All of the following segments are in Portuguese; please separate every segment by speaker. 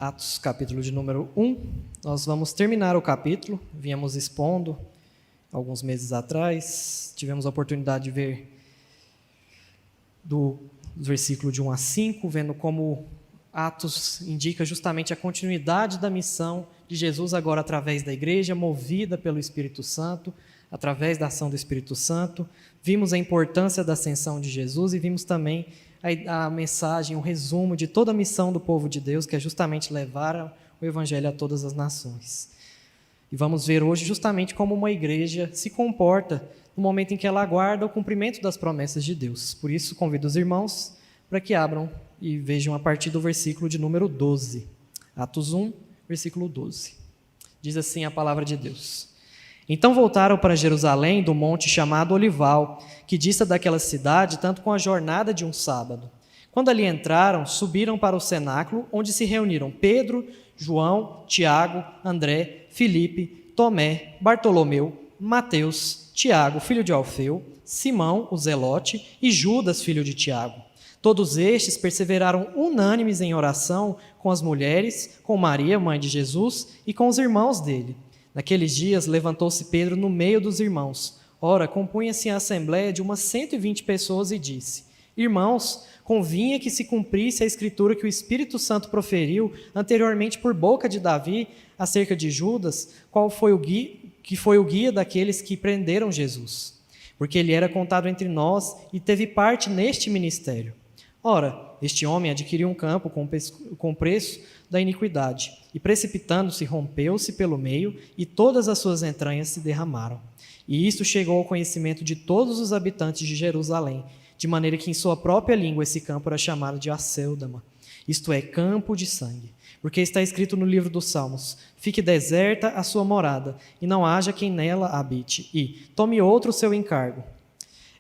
Speaker 1: Atos, capítulo de número 1. Nós vamos terminar o capítulo, viemos expondo alguns meses atrás, tivemos a oportunidade de ver do versículo de 1 a 5, vendo como Atos indica justamente a continuidade da missão de Jesus agora através da igreja, movida pelo Espírito Santo, através da ação do Espírito Santo. Vimos a importância da ascensão de Jesus e vimos também a mensagem, um resumo de toda a missão do povo de Deus, que é justamente levar o Evangelho a todas as nações. E vamos ver hoje justamente como uma igreja se comporta no momento em que ela aguarda o cumprimento das promessas de Deus. Por isso, convido os irmãos para que abram e vejam a partir do versículo de número 12. Atos 1, versículo 12. Diz assim a palavra de Deus: Então voltaram para Jerusalém do monte chamado Olival, que dista daquela cidade tanto com a jornada de um sábado. Quando ali entraram, subiram para o cenáculo, onde se reuniram Pedro, João, Tiago, André, Filipe, Tomé, Bartolomeu, Mateus, Tiago, filho de Alfeu, Simão, o Zelote, e Judas, filho de Tiago. Todos estes perseveraram unânimes em oração com as mulheres, com Maria, mãe de Jesus, e com os irmãos dele. Naqueles dias levantou-se Pedro no meio dos irmãos. Ora, compunha-se a assembleia de umas 120 pessoas e disse: Irmãos, convinha que se cumprisse a escritura que o Espírito Santo proferiu anteriormente por boca de Davi acerca de Judas, que foi o guia daqueles que prenderam Jesus, porque ele era contado entre nós e teve parte neste ministério. Ora, este homem adquiriu um campo com preço da iniquidade, e precipitando-se, rompeu-se pelo meio, e todas as suas entranhas se derramaram. E isto chegou ao conhecimento de todos os habitantes de Jerusalém, de maneira que em sua própria língua esse campo era chamado de Acéldama, isto é, campo de sangue. Porque está escrito no livro dos Salmos: Fique deserta a sua morada, e não haja quem nela habite, e tome outro o seu encargo.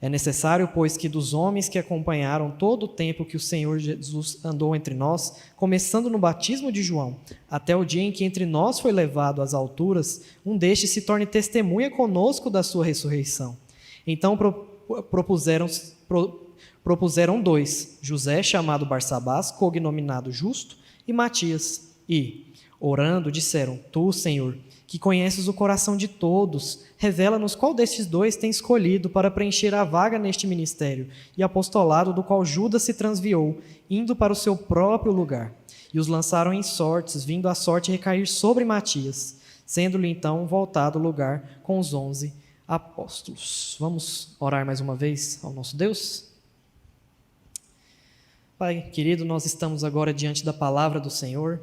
Speaker 1: É necessário, pois, que dos homens que acompanharam todo o tempo que o Senhor Jesus andou entre nós, começando no batismo de João, até o dia em que entre nós foi levado às alturas, um destes se torne testemunha conosco da sua ressurreição. Então propuseram dois, José, chamado Barsabás, cognominado Justo, e Matias. E, orando, disseram: Tu, Senhor, que conheces o coração de todos, revela-nos qual destes dois tem escolhido para preencher a vaga neste ministério e apostolado do qual Judas se transviou, indo para o seu próprio lugar. E os lançaram em sortes, vindo a sorte recair sobre Matias, sendo-lhe então voltado o lugar com os 11 apóstolos. Vamos orar mais uma vez ao nosso Deus? Pai querido, nós estamos agora diante da palavra do Senhor.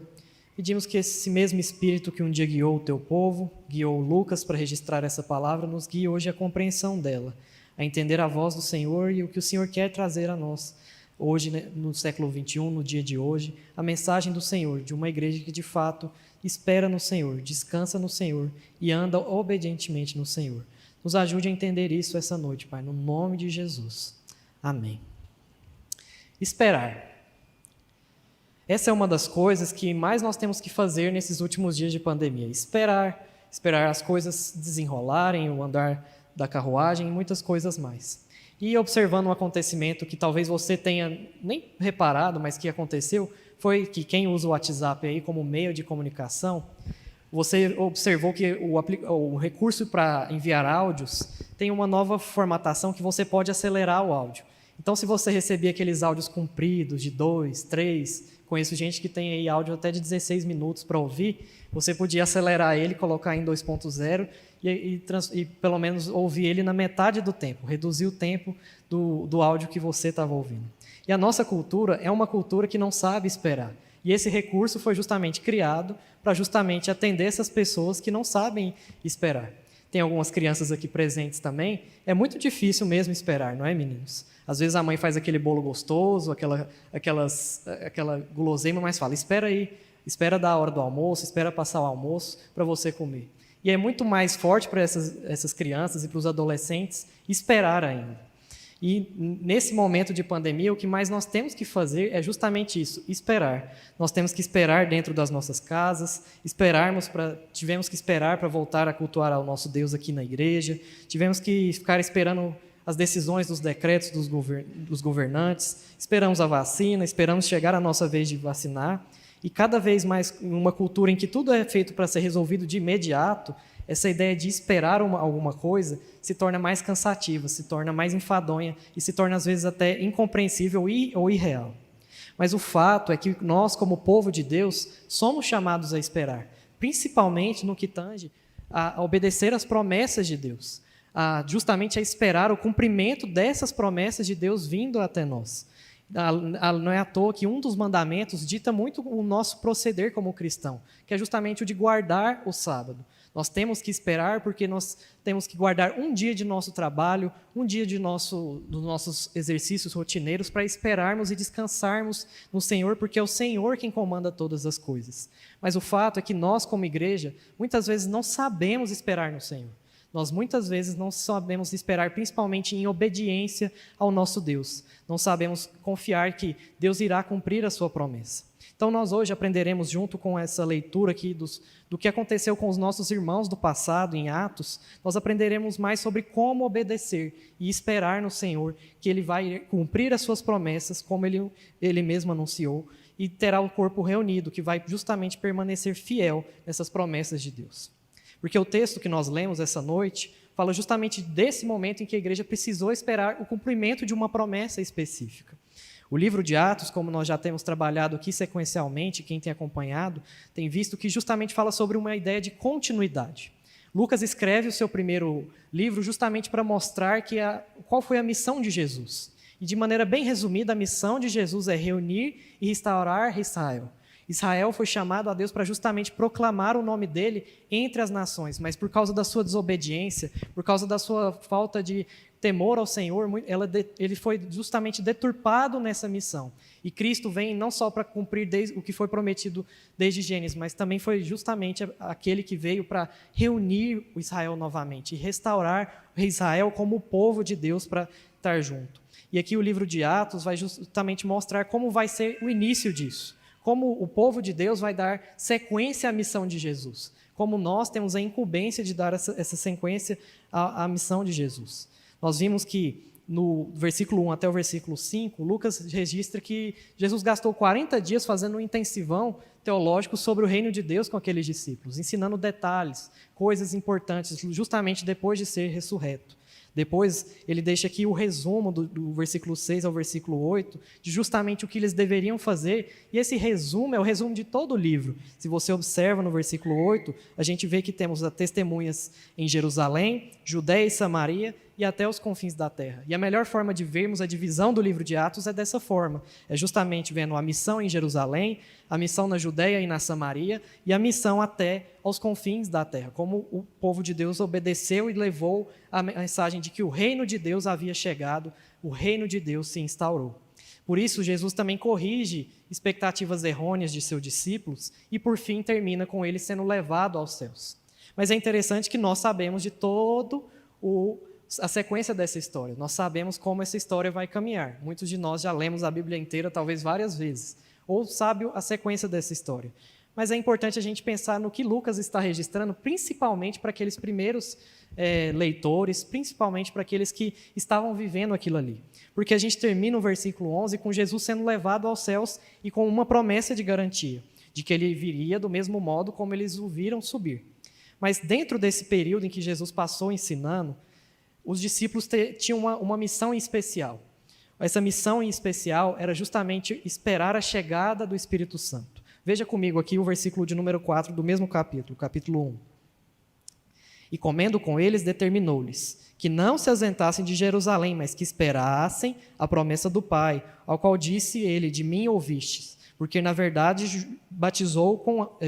Speaker 1: Pedimos que esse mesmo Espírito que um dia guiou o teu povo, guiou Lucas para registrar essa palavra, nos guie hoje a compreensão dela, a entender a voz do Senhor e o que o Senhor quer trazer a nós, hoje, né, no século XXI, no dia de hoje, a mensagem do Senhor, de uma igreja que de fato espera no Senhor, descansa no Senhor e anda obedientemente no Senhor. Nos ajude a entender isso essa noite, Pai, no nome de Jesus. Amém. Esperar. Essa é uma das coisas que mais nós temos que fazer nesses últimos dias de pandemia. Esperar as coisas desenrolarem, o andar da carruagem e muitas coisas mais. E observando um acontecimento que talvez você tenha nem reparado, mas que aconteceu, foi que quem usa o WhatsApp aí como meio de comunicação, você observou que o recurso para enviar áudios tem uma nova formatação que você pode acelerar o áudio. Então, se você recebia aqueles áudios compridos de 2, 3... Conheço gente que tem aí áudio até de 16 minutos para ouvir, você podia acelerar ele, colocar em 2.0 e pelo menos ouvir ele na metade do tempo, reduzir o tempo do áudio que você estava ouvindo. E a nossa cultura é uma cultura que não sabe esperar. E esse recurso foi justamente criado para justamente atender essas pessoas que não sabem esperar. Tem algumas crianças aqui presentes também. É muito difícil mesmo esperar, não é, meninos? Às vezes a mãe faz aquele bolo gostoso, aquela guloseima, mas fala: espera aí, espera da hora do almoço, espera passar o almoço para você comer. E é muito mais forte para essas crianças e para os adolescentes esperar ainda. E nesse momento de pandemia, o que mais nós temos que fazer é justamente isso, esperar. Nós temos que esperar dentro das nossas casas, tivemos que esperar para voltar a cultuar ao nosso Deus aqui na igreja, tivemos que ficar esperando as decisões dos decretos dos governantes, esperamos a vacina, esperamos chegar a nossa vez de vacinar. E cada vez mais, em uma cultura em que tudo é feito para ser resolvido de imediato, essa ideia de esperar alguma coisa se torna mais cansativa, se torna mais enfadonha e se torna, às vezes, até incompreensível ou irreal. Mas o fato é que nós, como povo de Deus, somos chamados a esperar, principalmente no que tange a obedecer às promessas de Deus, justamente a esperar o cumprimento dessas promessas de Deus vindo até nós. Não é à toa que um dos mandamentos dita muito o nosso proceder como cristão, que é justamente o de guardar o sábado. Nós temos que esperar porque nós temos que guardar um dia de nosso trabalho, um dia dos nossos exercícios rotineiros para esperarmos e descansarmos no Senhor, porque é o Senhor quem comanda todas as coisas. Mas o fato é que nós, como igreja, muitas vezes não sabemos esperar no Senhor. Nós muitas vezes não sabemos esperar, principalmente em obediência ao nosso Deus. Não sabemos confiar que Deus irá cumprir a sua promessa. Então nós hoje aprenderemos, junto com essa leitura aqui do que aconteceu com os nossos irmãos do passado, em Atos, nós aprenderemos mais sobre como obedecer e esperar no Senhor, que Ele vai cumprir as suas promessas, como Ele mesmo anunciou, e terá o corpo reunido, que vai justamente permanecer fiel nessas promessas de Deus. Porque o texto que nós lemos essa noite fala justamente desse momento em que a igreja precisou esperar o cumprimento de uma promessa específica. O livro de Atos, como nós já temos trabalhado aqui sequencialmente, quem tem acompanhado, tem visto que justamente fala sobre uma ideia de continuidade. Lucas escreve o seu primeiro livro justamente para mostrar qual foi a missão de Jesus. E de maneira bem resumida, a missão de Jesus é reunir e restaurar Israel. Israel foi chamado a Deus para justamente proclamar o nome dele entre as nações, mas por causa da sua desobediência, por causa da sua falta de temor ao Senhor, ele foi justamente deturpado nessa missão. E Cristo vem não só para cumprir o que foi prometido desde Gênesis, mas também foi justamente aquele que veio para reunir o Israel novamente e restaurar Israel como o povo de Deus para estar junto. E aqui o livro de Atos vai justamente mostrar como vai ser o início disso. Como o povo de Deus vai dar sequência à missão de Jesus. Como nós temos a incumbência de dar essa sequência à missão de Jesus. Nós vimos que no versículo 1 até o versículo 5, Lucas registra que Jesus gastou 40 dias fazendo um intensivão teológico sobre o reino de Deus com aqueles discípulos, ensinando detalhes, coisas importantes, justamente depois de ser ressurreto. Depois, ele deixa aqui o resumo do versículo 6 ao versículo 8, de justamente o que eles deveriam fazer, e esse resumo é o resumo de todo o livro. Se você observa no versículo 8, a gente vê que temos as testemunhas em Jerusalém, Judéia e Samaria, e até os confins da terra. E a melhor forma de vermos a divisão do livro de Atos é dessa forma. É justamente vendo a missão em Jerusalém, a missão na Judéia e na Samaria, e a missão até aos confins da terra. Como o povo de Deus obedeceu e levou a mensagem de que o reino de Deus havia chegado, o reino de Deus se instaurou. Por isso, Jesus também corrige expectativas errôneas de seus discípulos e, por fim, termina com ele sendo levado aos céus. Mas é interessante que nós sabemos de todo a sequência dessa história. Nós sabemos como essa história vai caminhar. Muitos de nós já lemos a Bíblia inteira, talvez várias vezes, ou sabe a sequência dessa história. Mas é importante a gente pensar no que Lucas está registrando, principalmente para aqueles primeiros leitores, principalmente para aqueles que estavam vivendo aquilo ali. Porque a gente termina o versículo 11 com Jesus sendo levado aos céus e com uma promessa de garantia, de que ele viria do mesmo modo como eles o viram subir. Mas dentro desse período em que Jesus passou ensinando, os discípulos tinham uma missão em especial. Essa missão em especial era justamente esperar a chegada do Espírito Santo. Veja comigo aqui o versículo de número 4 do mesmo capítulo 1. E comendo com eles, determinou-lhes que não se ausentassem de Jerusalém, mas que esperassem a promessa do Pai, ao qual disse ele, de mim ouvistes. Porque, na verdade,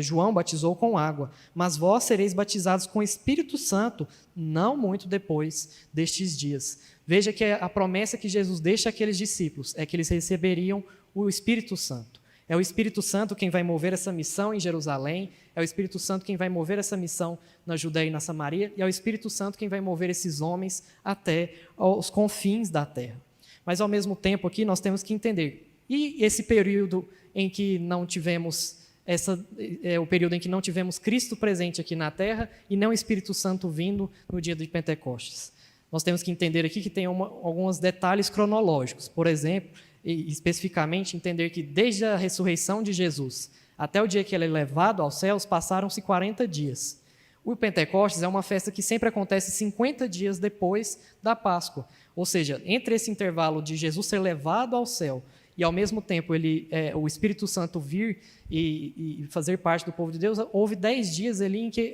Speaker 1: João batizou com água, mas vós sereis batizados com o Espírito Santo, não muito depois destes dias. Veja que a promessa que Jesus deixa àqueles discípulos é que eles receberiam o Espírito Santo. É o Espírito Santo quem vai mover essa missão em Jerusalém, é o Espírito Santo quem vai mover essa missão na Judéia e na Samaria, e é o Espírito Santo quem vai mover esses homens até os confins da terra. Mas, ao mesmo tempo, aqui nós temos que entender, e esse período em que não tivemos o período em que não tivemos Cristo presente aqui na terra e não o Espírito Santo vindo no dia de Pentecostes. Nós temos que entender aqui que tem alguns detalhes cronológicos. Por exemplo, e especificamente entender que desde a ressurreição de Jesus até o dia que ele é levado aos céus, passaram-se 40 dias. O Pentecostes é uma festa que sempre acontece 50 dias depois da Páscoa. Ou seja, entre esse intervalo de Jesus ser levado ao céu e, ao mesmo tempo, o Espírito Santo vir e fazer parte do povo de Deus, houve 10 dias ali em que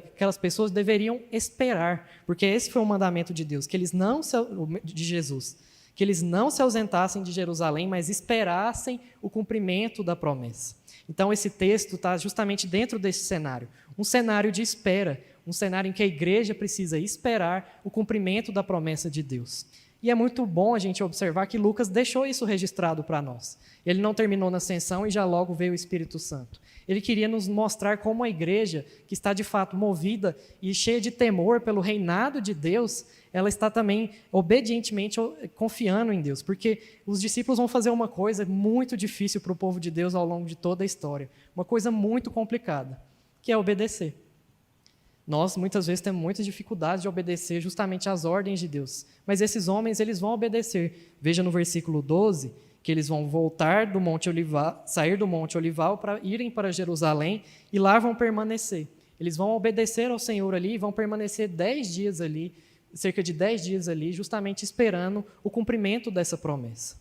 Speaker 1: aquelas pessoas deveriam esperar, porque esse foi o mandamento de Deus, de Jesus, que eles não se ausentassem de Jerusalém, mas esperassem o cumprimento da promessa. Então, esse texto está justamente dentro desse cenário, um cenário de espera, um cenário em que a igreja precisa esperar o cumprimento da promessa de Deus. E é muito bom a gente observar que Lucas deixou isso registrado para nós. Ele não terminou na ascensão e já logo veio o Espírito Santo. Ele queria nos mostrar como a igreja, que está de fato movida e cheia de temor pelo reinado de Deus, ela está também obedientemente confiando em Deus, porque os discípulos vão fazer uma coisa muito difícil para o povo de Deus ao longo de toda a história, uma coisa muito complicada, que é obedecer. Nós, muitas vezes, temos muitas dificuldades de obedecer justamente às ordens de Deus, mas esses homens, eles vão obedecer. Veja no versículo 12, que eles vão sair do Monte Olival para irem para Jerusalém e lá vão permanecer. Eles vão obedecer ao Senhor ali e vão permanecer 10 dias ali, cerca de 10 dias ali, justamente esperando o cumprimento dessa promessa.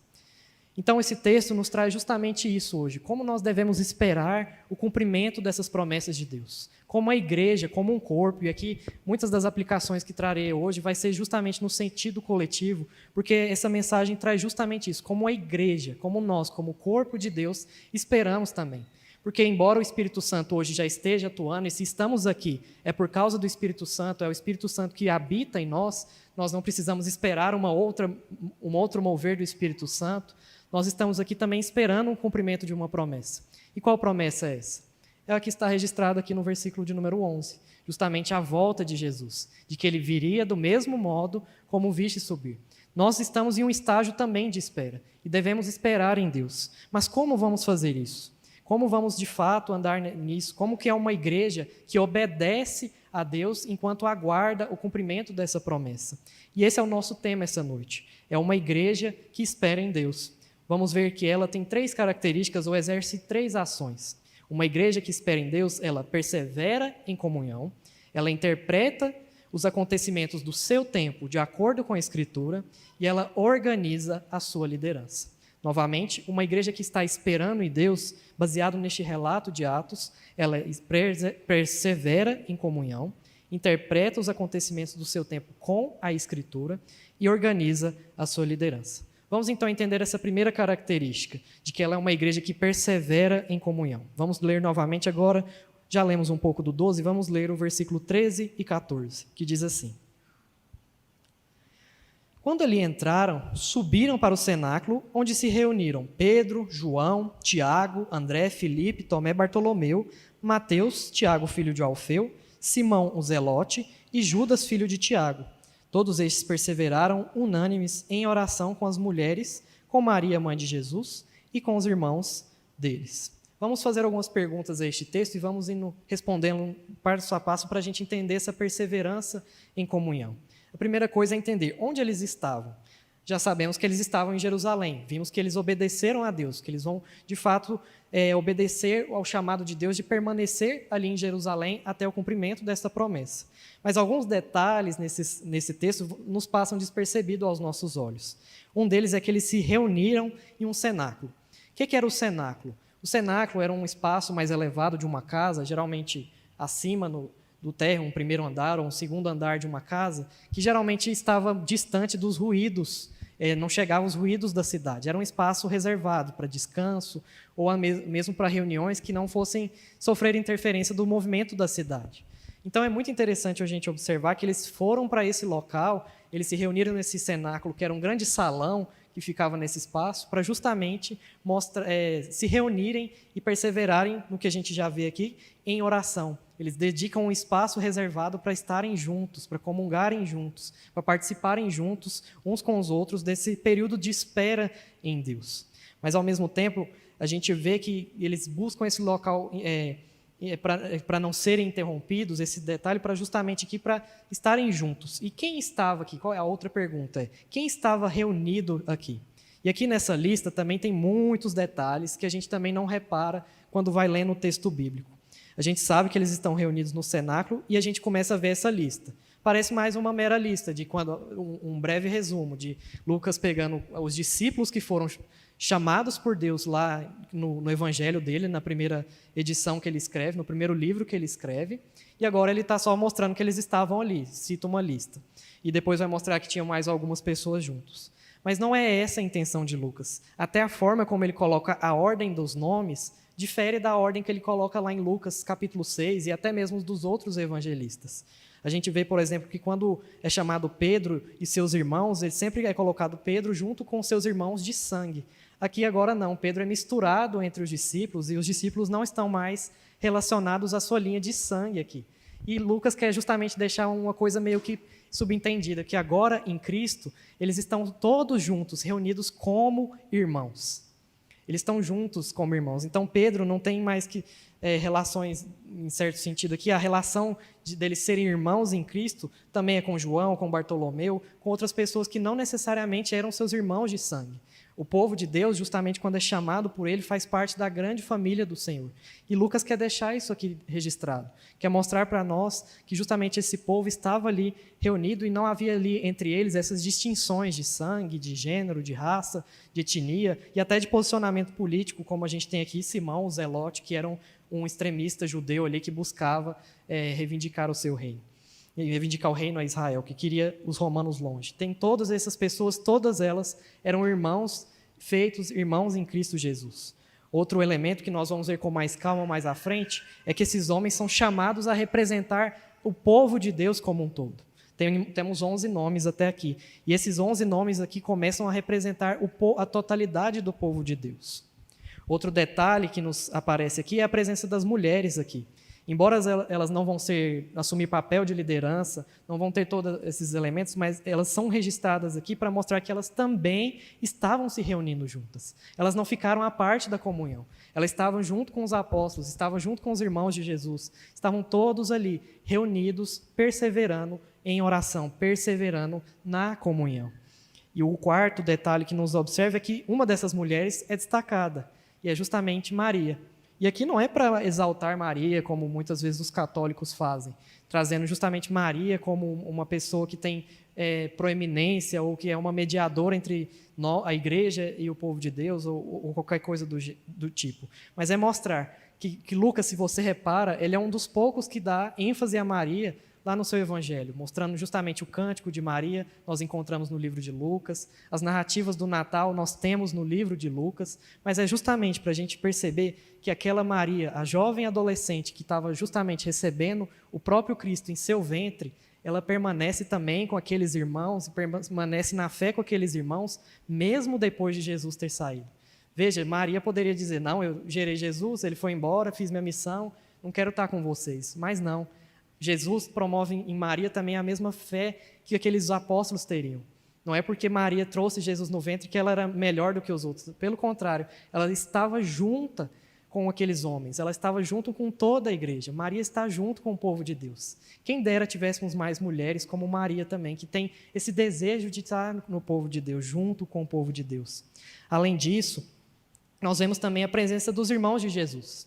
Speaker 1: Então, esse texto nos traz justamente isso hoje, como nós devemos esperar o cumprimento dessas promessas de Deus. Como a igreja, como um corpo, e aqui muitas das aplicações que trarei hoje vai ser justamente no sentido coletivo, porque essa mensagem traz justamente isso, como a igreja, como nós, como o corpo de Deus, esperamos também. Porque embora o Espírito Santo hoje já esteja atuando, e se estamos aqui é por causa do Espírito Santo, é o Espírito Santo que habita em nós, nós não precisamos esperar um outro mover do Espírito Santo, nós estamos aqui também esperando o cumprimento de uma promessa. E qual promessa é essa? É a que está registrada aqui no versículo de número 11, justamente a volta de Jesus, de que ele viria do mesmo modo como o viste subir. Nós estamos em um estágio também de espera, e devemos esperar em Deus. Mas como vamos fazer isso? Como vamos, de fato, andar nisso? Como que é uma igreja que obedece a Deus enquanto aguarda o cumprimento dessa promessa? E esse é o nosso tema essa noite. É uma igreja que espera em Deus. Vamos ver que ela tem 3 características ou exerce 3 ações. Uma igreja que espera em Deus, ela persevera em comunhão, ela interpreta os acontecimentos do seu tempo de acordo com a Escritura e ela organiza a sua liderança. Novamente, uma igreja que está esperando em Deus, baseado neste relato de Atos, ela persevera em comunhão, interpreta os acontecimentos do seu tempo com a Escritura e organiza a sua liderança. Vamos então entender essa primeira característica, de que ela é uma igreja que persevera em comunhão. Vamos ler novamente agora, já lemos um pouco do 12, vamos ler o versículo 13 e 14, que diz assim: Quando ali entraram, subiram para o cenáculo, onde se reuniram Pedro, João, Tiago, André, Filipe, Tomé, Bartolomeu, Mateus, Tiago, filho de Alfeu, Simão, o Zelote, e Judas, filho de Tiago. Todos estes perseveraram unânimes em oração com as mulheres, com Maria, mãe de Jesus, e com os irmãos deles. Vamos fazer algumas perguntas a este texto e vamos indo respondendo passo a passo para a gente entender essa perseverança em comunhão. A primeira coisa é entender onde eles estavam. Já sabemos que eles estavam em Jerusalém, vimos que eles obedeceram a Deus, que eles vão, de fato, obedecer ao chamado de Deus de permanecer ali em Jerusalém até o cumprimento desta promessa. Mas alguns detalhes nesse texto nos passam despercebidos aos nossos olhos. Um deles é que eles se reuniram em um cenáculo. O que era o cenáculo? O cenáculo era um espaço mais elevado de uma casa, geralmente acima do térreo, um primeiro andar ou um segundo andar de uma casa, que geralmente estava distante dos ruídos, não chegavam os ruídos da cidade. Era um espaço reservado para descanso ou mesmo para reuniões que não fossem sofrer interferência do movimento da cidade. Então é muito interessante a gente observar que eles foram para esse local, eles se reuniram nesse cenáculo, que era um grande salão que ficava nesse espaço, para justamente se reunirem e perseverarem no que a gente já vê aqui, em oração. Eles dedicam um espaço reservado para estarem juntos, para comungarem juntos, para participarem juntos uns com os outros desse período de espera em Deus. Mas, ao mesmo tempo, a gente vê que eles buscam esse local para não serem interrompidos, esse detalhe para justamente aqui para estarem juntos. E quem estava aqui? Qual é a outra pergunta? Quem estava reunido aqui? E aqui nessa lista também tem muitos detalhes que a gente também não repara quando vai lendo o texto bíblico. A gente sabe que eles estão reunidos no cenáculo e a gente começa a ver essa lista. Parece mais uma mera lista, um breve resumo de Lucas pegando os discípulos que foram chamados por Deus lá no evangelho dele, na primeira edição que ele escreve, no primeiro livro que ele escreve, e agora ele está só mostrando que eles estavam ali, cita uma lista. E depois vai mostrar que tinha mais algumas pessoas juntos. Mas não é essa a intenção de Lucas. Até a forma como ele coloca a ordem dos nomes difere da ordem que ele coloca lá em Lucas capítulo 6 e até mesmo dos outros evangelistas. A gente vê, por exemplo, que quando é chamado Pedro e seus irmãos, ele sempre é colocado Pedro junto com seus irmãos de sangue. Aqui agora não, Pedro é misturado entre os discípulos e os discípulos não estão mais relacionados à sua linha de sangue aqui. E Lucas quer justamente deixar uma coisa meio que subentendida, que agora em Cristo eles estão todos juntos, reunidos como irmãos. Eles estão juntos como irmãos. Então Pedro não tem mais que relações, em certo sentido aqui, a relação deles serem irmãos em Cristo também é com João, com Bartolomeu, com outras pessoas que não necessariamente eram seus irmãos de sangue. O povo de Deus, justamente quando é chamado por ele, faz parte da grande família do Senhor. E Lucas quer deixar isso aqui registrado, quer mostrar para nós que justamente esse povo estava ali reunido e não havia ali entre eles essas distinções de sangue, de gênero, de raça, de etnia e até de posicionamento político, como a gente tem aqui Simão, o Zelote, que era um extremista judeu ali que buscava reivindicar o seu reino. Reivindicar o reino a Israel, que queria os romanos longe. Tem todas essas pessoas, todas elas eram irmãos, feitos irmãos em Cristo Jesus. Outro elemento que nós vamos ver com mais calma mais à frente é que esses homens são chamados a representar o povo de Deus como um todo. Temos 11 nomes até aqui. E esses 11 nomes aqui começam a representar a totalidade do povo de Deus. Outro detalhe que nos aparece aqui é a presença das mulheres aqui. Embora elas não vão assumir papel de liderança, não vão ter todos esses elementos, mas elas são registradas aqui para mostrar que elas também estavam se reunindo juntas. Elas não ficaram à parte da comunhão. Elas estavam junto com os apóstolos, estavam junto com os irmãos de Jesus. Estavam todos ali, reunidos, perseverando em oração, perseverando na comunhão. E o quarto detalhe que nos observa é que uma dessas mulheres é destacada, e é justamente Maria. E aqui não é para exaltar Maria, como muitas vezes os católicos fazem, trazendo justamente Maria como uma pessoa que tem proeminência ou que é uma mediadora entre a igreja e o povo de Deus, ou qualquer coisa do tipo. Mas é mostrar que Lucas, se você repara, ele é um dos poucos que dá ênfase a Maria lá no seu evangelho, mostrando justamente o cântico de Maria, nós encontramos no livro de Lucas, as narrativas do Natal nós temos no livro de Lucas, mas é justamente para a gente perceber que aquela Maria, a jovem adolescente que estava justamente recebendo o próprio Cristo em seu ventre, ela permanece também com aqueles irmãos, e permanece na fé com aqueles irmãos, mesmo depois de Jesus ter saído. Veja, Maria poderia dizer, não, eu gerei Jesus, ele foi embora, fiz minha missão, não quero estar com vocês, mas não. Jesus promove em Maria também a mesma fé que aqueles apóstolos teriam. Não é porque Maria trouxe Jesus no ventre que ela era melhor do que os outros. Pelo contrário, ela estava junta com aqueles homens. Ela estava junto com toda a igreja. Maria está junto com o povo de Deus. Quem dera tivéssemos mais mulheres como Maria também, que tem esse desejo de estar no povo de Deus, junto com o povo de Deus. Além disso, nós vemos também a presença dos irmãos de Jesus.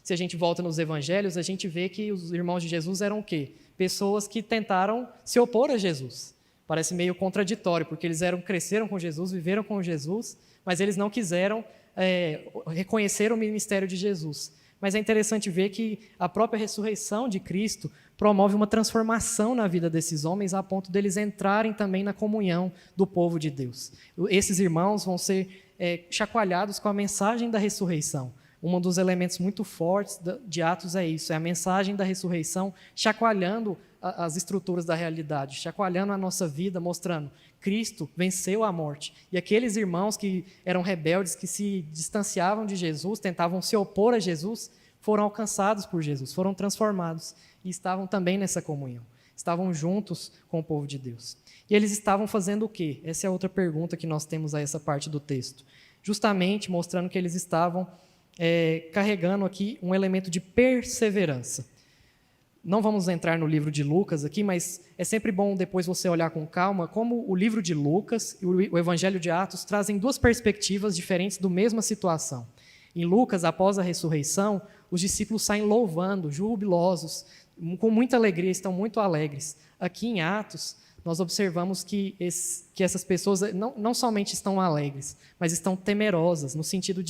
Speaker 1: Se a gente volta nos evangelhos, a gente vê que os irmãos de Jesus eram o quê? Pessoas que tentaram se opor a Jesus. Parece meio contraditório, porque eles cresceram com Jesus, viveram com Jesus, mas eles não quiseram reconhecer o ministério de Jesus. Mas é interessante ver que a própria ressurreição de Cristo promove uma transformação na vida desses homens, a ponto deles entrarem também na comunhão do povo de Deus. Esses irmãos vão ser chacoalhados com a mensagem da ressurreição. Um dos elementos muito fortes de Atos é isso, é a mensagem da ressurreição chacoalhando as estruturas da realidade, chacoalhando a nossa vida, mostrando Cristo venceu a morte. E aqueles irmãos que eram rebeldes, que se distanciavam de Jesus, tentavam se opor a Jesus, foram alcançados por Jesus, foram transformados e estavam também nessa comunhão. Estavam juntos com o povo de Deus. E eles estavam fazendo o quê? Essa é a outra pergunta que nós temos a essa parte do texto. Justamente mostrando que eles estavam carregando aqui um elemento de perseverança. Não vamos entrar no livro de Lucas aqui, mas é sempre bom depois você olhar com calma como o livro de Lucas e o Evangelho de Atos trazem duas perspectivas diferentes da mesma situação. Em Lucas, após a ressurreição, os discípulos saem louvando, jubilosos, com muita alegria, estão muito alegres. Aqui em Atos, nós observamos que essas pessoas não somente estão alegres, mas estão temerosas, no sentido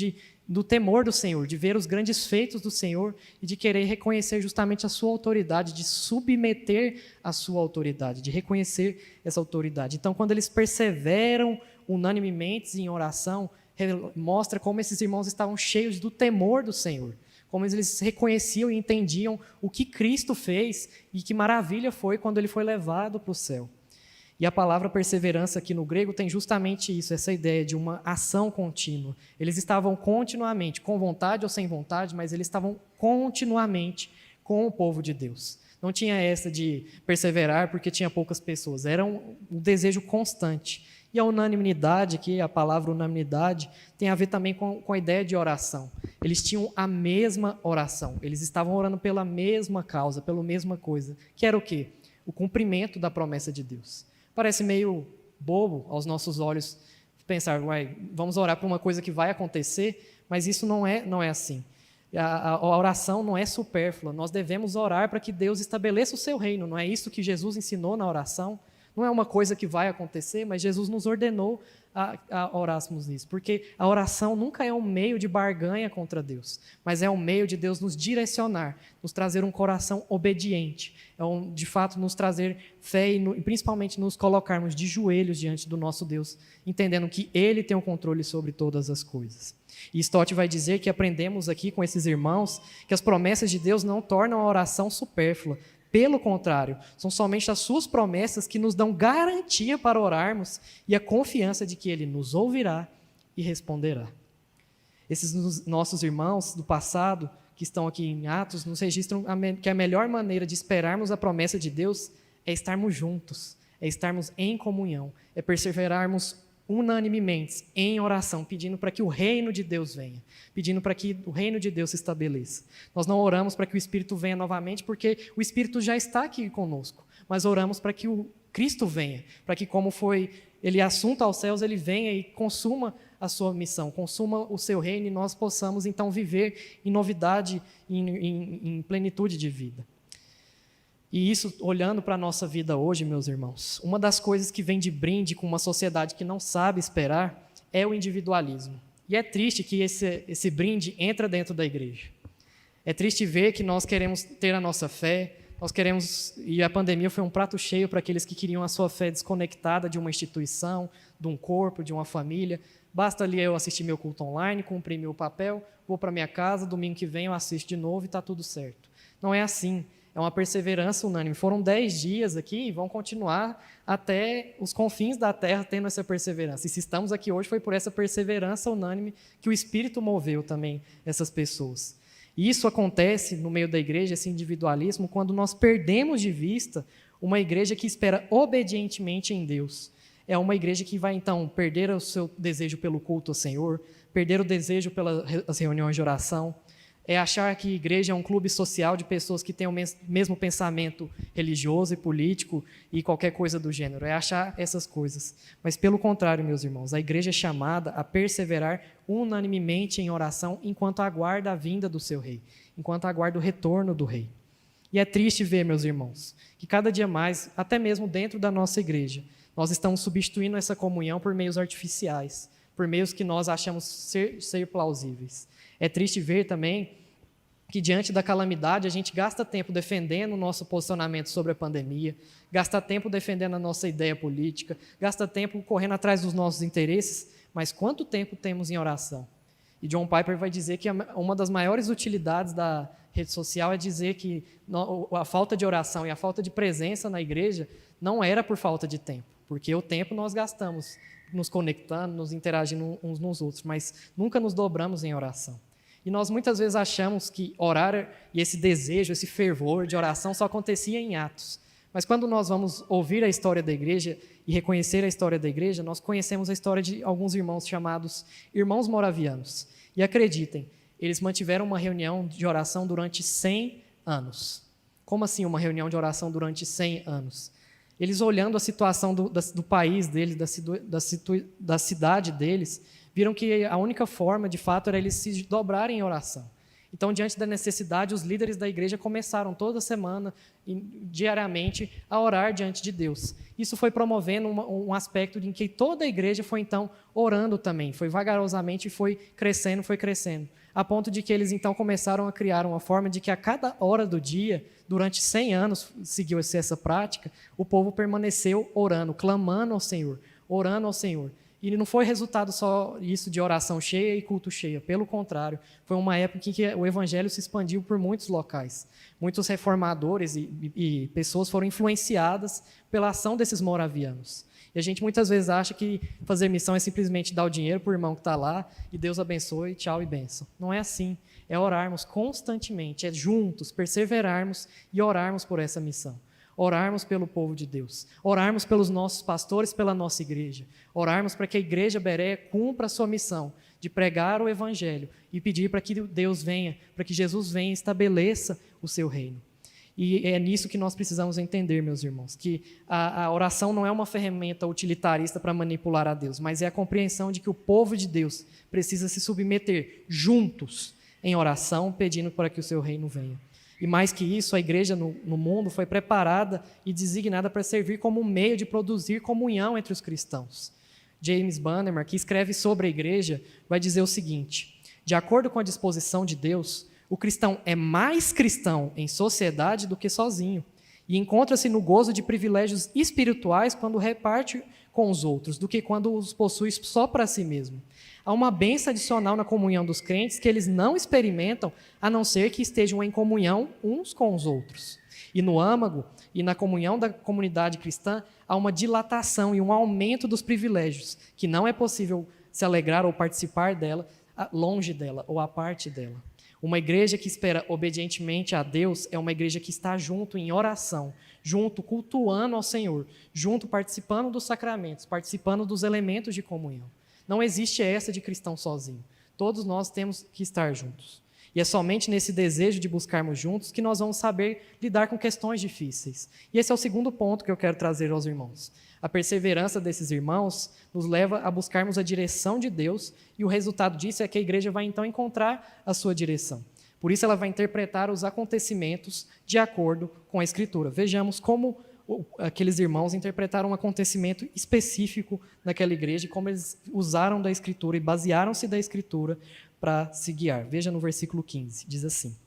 Speaker 1: do temor do Senhor, de ver os grandes feitos do Senhor e de querer reconhecer justamente a sua autoridade, de submeter a sua autoridade, de reconhecer essa autoridade. Então, quando eles perseveram unanimemente em oração, mostra como esses irmãos estavam cheios do temor do Senhor, como eles reconheciam e entendiam o que Cristo fez e que maravilha foi quando ele foi levado para o céu. E a palavra perseverança aqui no grego tem justamente isso, essa ideia de uma ação contínua. Eles estavam continuamente, com vontade ou sem vontade, mas eles estavam continuamente com o povo de Deus. Não tinha essa de perseverar porque tinha poucas pessoas, era um desejo constante. E a unanimidade aqui, a palavra unanimidade, tem a ver também com a ideia de oração. Eles tinham a mesma oração, eles estavam orando pela mesma causa, pela mesma coisa, que era o quê? O cumprimento da promessa de Deus. Parece meio bobo aos nossos olhos pensar, vamos orar por uma coisa que vai acontecer, mas isso não é assim. A oração não é supérflua, nós devemos orar para que Deus estabeleça o seu reino, não é isso que Jesus ensinou na oração? Não é uma coisa que vai acontecer, mas Jesus nos ordenou a orássemos nisso, porque a oração nunca é um meio de barganha contra Deus, mas é um meio de Deus nos direcionar, nos trazer um coração obediente, de fato nos trazer fé e principalmente nos colocarmos de joelhos diante do nosso Deus, entendendo que Ele tem o controle sobre todas as coisas. E Stott vai dizer que aprendemos aqui com esses irmãos que as promessas de Deus não tornam a oração supérflua. Pelo contrário, são somente as suas promessas que nos dão garantia para orarmos e a confiança de que Ele nos ouvirá e responderá. Esses nossos irmãos do passado, que estão aqui em Atos, nos registram que a melhor maneira de esperarmos a promessa de Deus é estarmos juntos, é estarmos em comunhão, é perseverarmos unanimemente em oração, pedindo para que o reino de Deus venha, pedindo para que o reino de Deus se estabeleça. Nós não oramos para que o Espírito venha novamente, porque o Espírito já está aqui conosco, mas oramos para que o Cristo venha, para que, como foi Ele assunto aos céus, Ele venha e consuma a sua missão, consuma o seu reino e nós possamos então viver em novidade, em plenitude de vida. E isso, olhando para a nossa vida hoje, meus irmãos, uma das coisas que vem de brinde com uma sociedade que não sabe esperar é o individualismo. E é triste que esse brinde entra dentro da igreja. É triste ver que nós queremos ter a nossa fé, e a pandemia foi um prato cheio para aqueles que queriam a sua fé desconectada de uma instituição, de um corpo, de uma família. Basta ali eu assistir meu culto online, cumprir meu papel, vou para minha casa, domingo que vem eu assisto de novo e está tudo certo. Não é assim. É uma perseverança unânime. Foram 10 dias aqui e vão continuar até os confins da terra tendo essa perseverança. E se estamos aqui hoje foi por essa perseverança unânime que o Espírito moveu também essas pessoas. E isso acontece no meio da igreja, esse individualismo, quando nós perdemos de vista uma igreja que espera obedientemente em Deus. É uma igreja que vai, então, perder o seu desejo pelo culto ao Senhor, perder o desejo pelas reuniões de oração, é achar que igreja é um clube social de pessoas que têm o mesmo pensamento religioso e político e qualquer coisa do gênero, é achar essas coisas. Mas, pelo contrário, meus irmãos, a igreja é chamada a perseverar unanimemente em oração enquanto aguarda a vinda do seu rei, enquanto aguarda o retorno do rei. E é triste ver, meus irmãos, que cada dia mais, até mesmo dentro da nossa igreja, nós estamos substituindo essa comunhão por meios artificiais, por meios que nós achamos ser plausíveis. É triste ver também que, diante da calamidade, a gente gasta tempo defendendo o nosso posicionamento sobre a pandemia, gasta tempo defendendo a nossa ideia política, gasta tempo correndo atrás dos nossos interesses, mas quanto tempo temos em oração? E John Piper vai dizer que uma das maiores utilidades da rede social é dizer que a falta de oração e a falta de presença na igreja não era por falta de tempo, porque o tempo nós gastamos nos conectando, nos interagindo uns nos outros, mas nunca nos dobramos em oração. E nós muitas vezes achamos que orar e esse desejo, esse fervor de oração só acontecia em Atos. Mas quando nós vamos ouvir a história da igreja e reconhecer a história da igreja, nós conhecemos a história de alguns irmãos chamados irmãos moravianos. E acreditem, eles mantiveram uma reunião de oração durante 100 anos. Como assim uma reunião de oração durante 100 anos? Eles olhando a situação do país deles, da cidade deles, viram que a única forma, de fato, era eles se dobrarem em oração. Então, diante da necessidade, os líderes da igreja começaram toda semana, diariamente, a orar diante de Deus. Isso foi promovendo um aspecto em que toda a igreja foi, então, orando também. Foi vagarosamente, foi crescendo, a ponto de que eles, então, começaram a criar uma forma de que a cada hora do dia, durante 100 anos, seguiu-se essa prática, o povo permaneceu orando, clamando ao Senhor, orando ao Senhor. E não foi resultado só isso de oração cheia e culto cheia. Pelo contrário, foi uma época em que o evangelho se expandiu por muitos locais. Muitos reformadores e pessoas foram influenciadas pela ação desses moravianos. E a gente muitas vezes acha que fazer missão é simplesmente dar o dinheiro para o irmão que está lá e Deus abençoe, tchau e bênção. Não é assim. É orarmos constantemente, é juntos, perseverarmos e orarmos por essa missão. Orarmos pelo povo de Deus, orarmos pelos nossos pastores, pela nossa igreja, orarmos para que a igreja Berea cumpra a sua missão de pregar o evangelho e pedir para que Deus venha, para que Jesus venha e estabeleça o seu reino. E é nisso que nós precisamos entender, meus irmãos, que a oração não é uma ferramenta utilitarista para manipular a Deus, mas é a compreensão de que o povo de Deus precisa se submeter juntos em oração, pedindo para que o seu reino venha. E mais que isso, a igreja no mundo foi preparada e designada para servir como um meio de produzir comunhão entre os cristãos. James Bannerman, que escreve sobre a igreja, vai dizer o seguinte: de acordo com a disposição de Deus, o cristão é mais cristão em sociedade do que sozinho, e encontra-se no gozo de privilégios espirituais quando reparte com os outros, do que quando os possui só para si mesmo. Há uma bênção adicional na comunhão dos crentes que eles não experimentam, a não ser que estejam em comunhão uns com os outros. E no âmago e na comunhão da comunidade cristã, há uma dilatação e um aumento dos privilégios, que não é possível se alegrar ou participar dela, longe dela ou à parte dela. Uma igreja que espera obedientemente a Deus é uma igreja que está junto em oração, junto cultuando ao Senhor, junto participando dos sacramentos, participando dos elementos de comunhão. Não existe essa de cristão sozinho. Todos nós temos que estar juntos. E é somente nesse desejo de buscarmos juntos que nós vamos saber lidar com questões difíceis. E esse é o segundo ponto que eu quero trazer aos irmãos. A perseverança desses irmãos nos leva a buscarmos a direção de Deus, e o resultado disso é que a igreja vai então encontrar a sua direção. Por isso ela vai interpretar os acontecimentos de acordo com a Escritura. Vejamos como aqueles irmãos interpretaram um acontecimento específico naquela igreja e como eles usaram da Escritura e basearam-se da Escritura para se guiar. Veja no versículo 15, diz assim: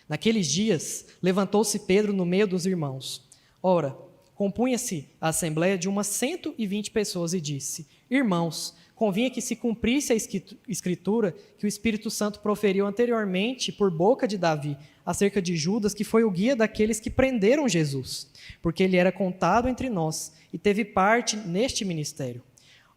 Speaker 1: naqueles dias, levantou-se Pedro no meio dos irmãos. Ora, compunha-se a assembleia de umas 120 pessoas e disse: irmãos, convinha que se cumprisse a Escritura que o Espírito Santo proferiu anteriormente por boca de Davi, acerca de Judas, que foi o guia daqueles que prenderam Jesus, porque ele era contado entre nós e teve parte neste ministério.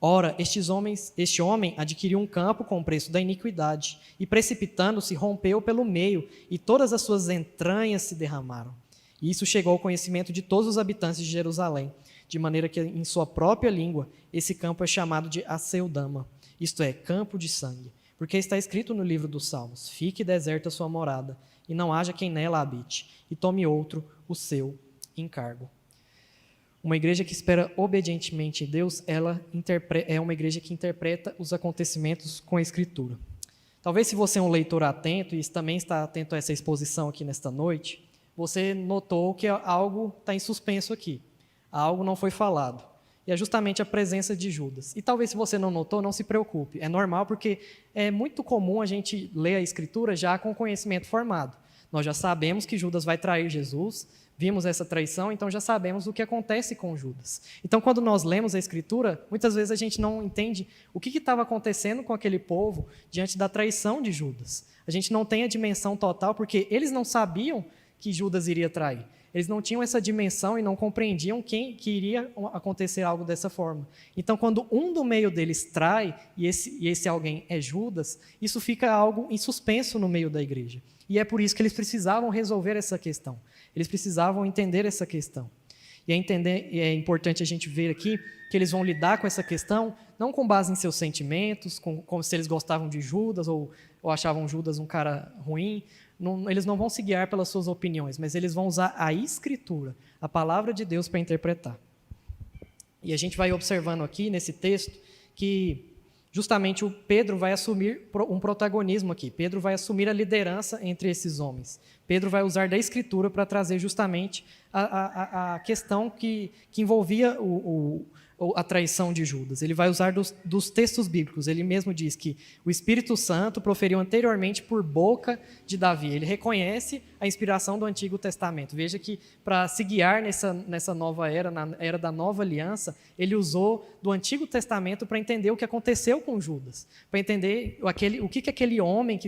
Speaker 1: Ora, este homem adquiriu um campo com o preço da iniquidade, e precipitando-se, rompeu pelo meio, e todas as suas entranhas se derramaram. E isso chegou ao conhecimento de todos os habitantes de Jerusalém, de maneira que, em sua própria língua, esse campo é chamado de Aceldama, isto é, campo de sangue. Porque está escrito no livro dos Salmos: fique deserta a sua morada, e não haja quem nela habite, e tome outro o seu encargo. Uma igreja que espera obedientemente em Deus, ela é uma igreja que interpreta os acontecimentos com a Escritura. Talvez, se você é um leitor atento, e também está atento a essa exposição aqui nesta noite, você notou que algo está em suspenso aqui. Algo não foi falado. E é justamente a presença de Judas. E talvez, se você não notou, não se preocupe. É normal, porque é muito comum a gente ler a Escritura já com conhecimento formado. Nós já sabemos que Judas vai trair Jesus, vimos essa traição, então já sabemos o que acontece com Judas. Então, quando nós lemos a Escritura, muitas vezes a gente não entende o que estava acontecendo com aquele povo diante da traição de Judas. A gente não tem a dimensão total, porque eles não sabiam que Judas iria trair. Eles não tinham essa dimensão e não compreendiam que iria acontecer algo dessa forma. Então, quando um do meio deles trai, e esse alguém é Judas, isso fica algo em suspenso no meio da igreja. E é por isso que eles precisavam resolver essa questão. Eles precisavam entender essa questão. E é importante a gente ver aqui que eles vão lidar com essa questão não com base em seus sentimentos, como se eles gostavam de Judas ou achavam Judas um cara ruim, eles não vão se guiar pelas suas opiniões, mas eles vão usar a Escritura, a palavra de Deus, para interpretar. E a gente vai observando aqui nesse texto que justamente o Pedro vai assumir um protagonismo aqui. Pedro vai assumir a liderança entre esses homens. Pedro vai usar da Escritura para trazer justamente a questão que envolvia a traição de Judas. Ele vai usar dos textos bíblicos. Ele mesmo diz que o Espírito Santo proferiu anteriormente por boca de Davi. Ele reconhece a inspiração do Antigo Testamento. Veja que para se guiar nessa nova era, na era da nova aliança, ele usou do Antigo Testamento para entender o que aconteceu com Judas, para entender o que aquele homem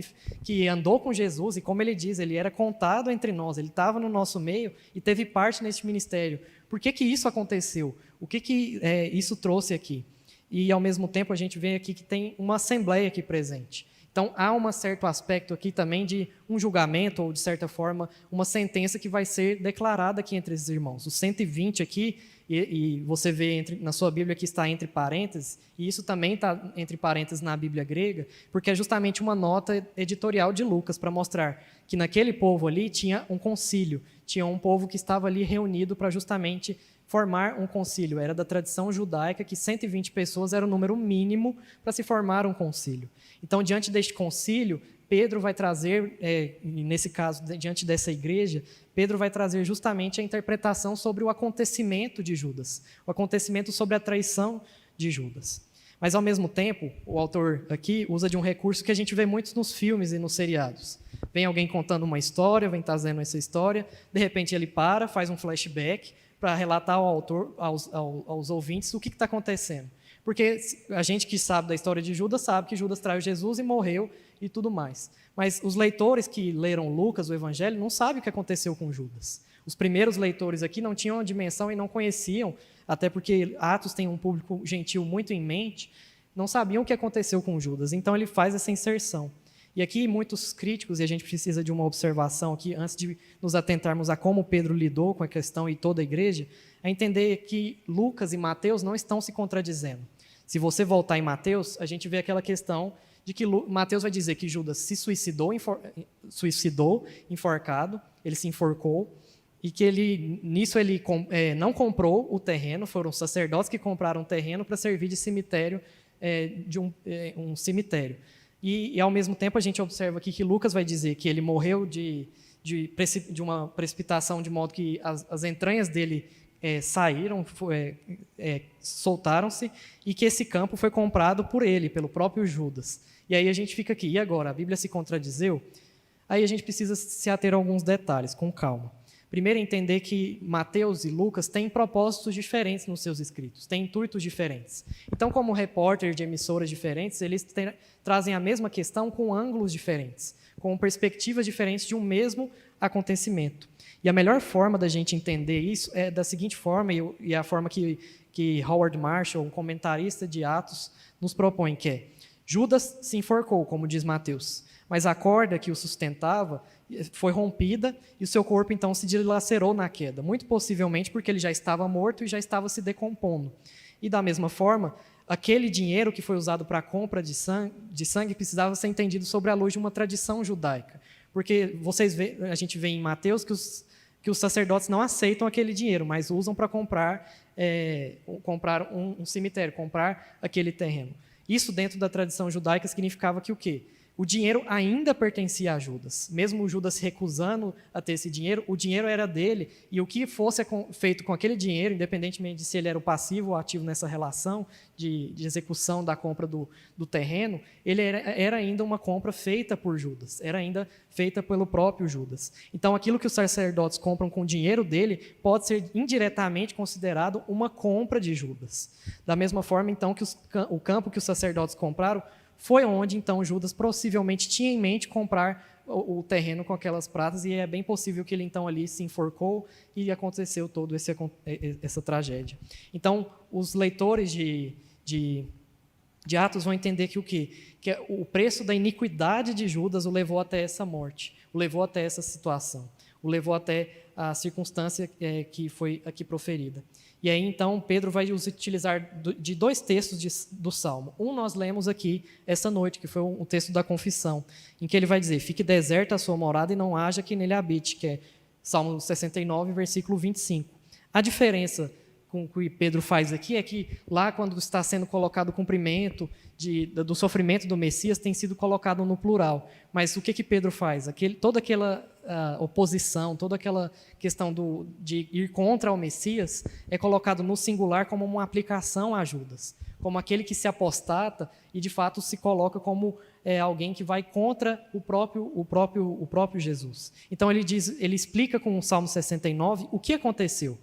Speaker 1: que andou com Jesus, e como ele diz, ele era contado entre nós, ele estava no nosso meio e teve parte neste ministério. Por que isso aconteceu? O que isso trouxe aqui? E, ao mesmo tempo, a gente vê aqui que tem uma assembleia aqui presente. Então, há um certo aspecto aqui também de um julgamento, ou, de certa forma, uma sentença que vai ser declarada aqui entre esses irmãos. Os 120 aqui, e você vê na sua Bíblia que está entre parênteses, e isso também está entre parênteses na Bíblia grega, porque é justamente uma nota editorial de Lucas para mostrar que naquele povo ali tinha um concílio, tinha um povo que estava ali reunido para justamente formar um concílio. Era da tradição judaica que 120 pessoas era o número mínimo para se formar um concílio. Então, diante deste concílio, Pedro vai trazer, nesse caso, diante dessa igreja, Pedro vai trazer justamente a interpretação sobre o acontecimento de Judas, o acontecimento sobre a traição de Judas. Mas, ao mesmo tempo, o autor aqui usa de um recurso que a gente vê muito nos filmes e nos seriados. Vem alguém contando uma história, vem trazendo essa história, de repente ele para, faz um flashback para relatar ao autor, aos ouvintes o que está acontecendo. Porque a gente que sabe da história de Judas sabe que Judas traiu Jesus e morreu e tudo mais. Mas os leitores que leram Lucas, o Evangelho, não sabem o que aconteceu com Judas. Os primeiros leitores aqui não tinham a dimensão e não conheciam, até porque Atos tem um público gentil muito em mente, não sabiam o que aconteceu com Judas. Então ele faz essa inserção. E aqui muitos críticos, e a gente precisa de uma observação aqui, antes de nos atentarmos a como Pedro lidou com a questão e toda a igreja, a entender que Lucas e Mateus não estão se contradizendo. Se você voltar em Mateus, a gente vê aquela questão de que Mateus vai dizer que Judas se suicidou enforcado, ele se enforcou, e que nisso ele não comprou o terreno, foram os sacerdotes que compraram o terreno para servir de cemitério, um cemitério. E, ao mesmo tempo, a gente observa aqui que Lucas vai dizer que ele morreu de uma precipitação, de modo que as entranhas dele saíram, soltaram-se, e que esse campo foi comprado por ele, pelo próprio Judas. E aí a gente fica aqui, e agora? A Bíblia se contradizeu? Aí a gente precisa se ater a alguns detalhes, com calma. Primeiro, entender que Mateus e Lucas têm propósitos diferentes nos seus escritos, têm intuitos diferentes. Então, como repórter de emissoras diferentes, eles trazem a mesma questão com ângulos diferentes, com perspectivas diferentes de um mesmo acontecimento. E a melhor forma da gente entender isso é da seguinte forma, e a forma que Howard Marshall, um comentarista de Atos, nos propõe, que é: Judas se enforcou, como diz Mateus, mas a corda que o sustentava foi rompida e o seu corpo então se dilacerou na queda, muito possivelmente porque ele já estava morto e já estava se decompondo. E da mesma forma, aquele dinheiro que foi usado para a compra de sangue precisava ser entendido sobre a luz de uma tradição judaica, porque a gente vê em Mateus que os sacerdotes não aceitam aquele dinheiro, mas usam para comprar um cemitério, comprar aquele terreno. Isso, dentro da tradição judaica, significava que o quê? O dinheiro ainda pertencia a Judas. Mesmo o Judas se recusando a ter esse dinheiro, o dinheiro era dele, e o que fosse feito com aquele dinheiro, independentemente de se ele era o passivo ou ativo nessa relação de execução da compra do terreno, ele era ainda uma compra feita por Judas, era ainda feita pelo próprio Judas. Então, aquilo que os sacerdotes compram com o dinheiro dele pode ser indiretamente considerado uma compra de Judas. Da mesma forma, então, que o campo que os sacerdotes compraram foi onde, então, Judas possivelmente tinha em mente comprar o terreno com aquelas pratas, e é bem possível que ele, então, ali se enforcou e aconteceu toda essa tragédia. Então, os leitores de Atos vão entender que o quê? Que o preço da iniquidade de Judas o levou até essa morte, o levou até essa situação. o levou até a circunstância que foi aqui proferida. E aí, então, Pedro vai utilizar de 2 textos do Salmo. Um nós lemos aqui essa noite, que foi um texto da confissão, em que ele vai dizer: fique deserta a sua morada e não haja que nele habite, que é Salmo 69, versículo 25. A diferença com o que Pedro faz aqui é que lá, quando está sendo colocado o cumprimento do sofrimento do Messias, tem sido colocado no plural. Mas o que Pedro faz? Toda aquela oposição, toda aquela questão de ir contra o Messias é colocado no singular como uma aplicação a Judas, como aquele que se apostata e de fato se coloca como alguém que vai contra o próprio Jesus. Então ele explica com o Salmo 69 o que aconteceu,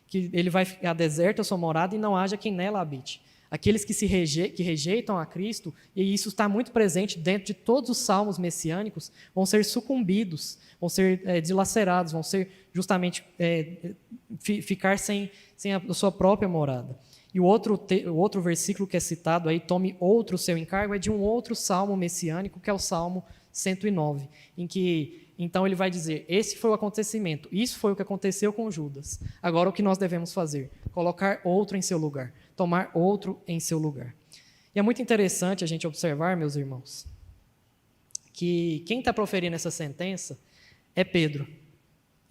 Speaker 1: que ele vai ficar deserta a sua morada e não haja quem nela habite. Aqueles que rejeitam a Cristo, e isso está muito presente dentro de todos os salmos messiânicos, vão ser sucumbidos, vão ser dilacerados, vão ser justamente ficar sem a sua própria morada. E o outro versículo que é citado aí, tome outro seu encargo, é de um outro salmo messiânico, que é o Salmo 109, em que então ele vai dizer: esse foi o acontecimento, isso foi o que aconteceu com Judas. Agora o que nós devemos fazer? Colocar outro em seu lugar, tomar outro em seu lugar. E é muito interessante a gente observar, meus irmãos, que quem está proferindo essa sentença é Pedro.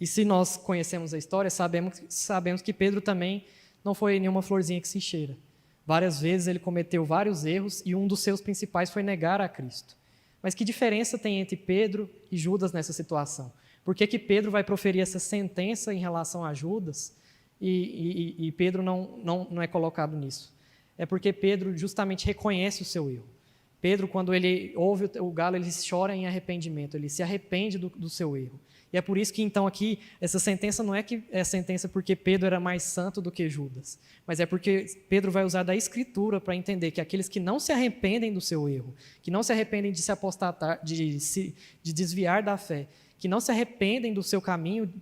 Speaker 1: E se nós conhecemos a história, sabemos que Pedro também não foi nenhuma florzinha que se cheira. Várias vezes ele cometeu vários erros e um dos seus principais foi negar a Cristo. Mas que diferença tem entre Pedro e Judas nessa situação? Por que Pedro vai proferir essa sentença em relação a Judas e Pedro não é colocado nisso? É porque Pedro justamente reconhece o seu erro. Pedro, quando ele ouve o galo, ele chora em arrependimento, ele se arrepende do seu erro. E é por isso que, então, aqui, essa sentença não é que é sentença porque Pedro era mais santo do que Judas, mas é porque Pedro vai usar da Escritura para entender que aqueles que não se arrependem do seu erro, que não se arrependem de se apostatar, de desviar da fé, que não se arrependem do seu caminho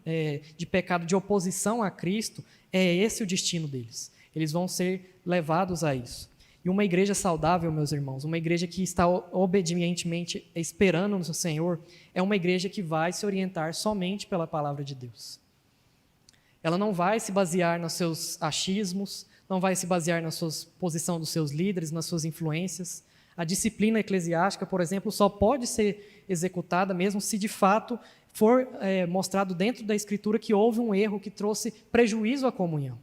Speaker 1: de pecado, de oposição a Cristo, é esse o destino deles. Eles vão ser levados a isso. E uma igreja saudável, meus irmãos, uma igreja que está obedientemente esperando no Senhor, é uma igreja que vai se orientar somente pela palavra de Deus. Ela não vai se basear nos seus achismos, não vai se basear na posição dos seus líderes, nas suas influências. A disciplina eclesiástica, por exemplo, só pode ser executada mesmo se de fato for mostrado dentro da Escritura que houve um erro que trouxe prejuízo à comunhão.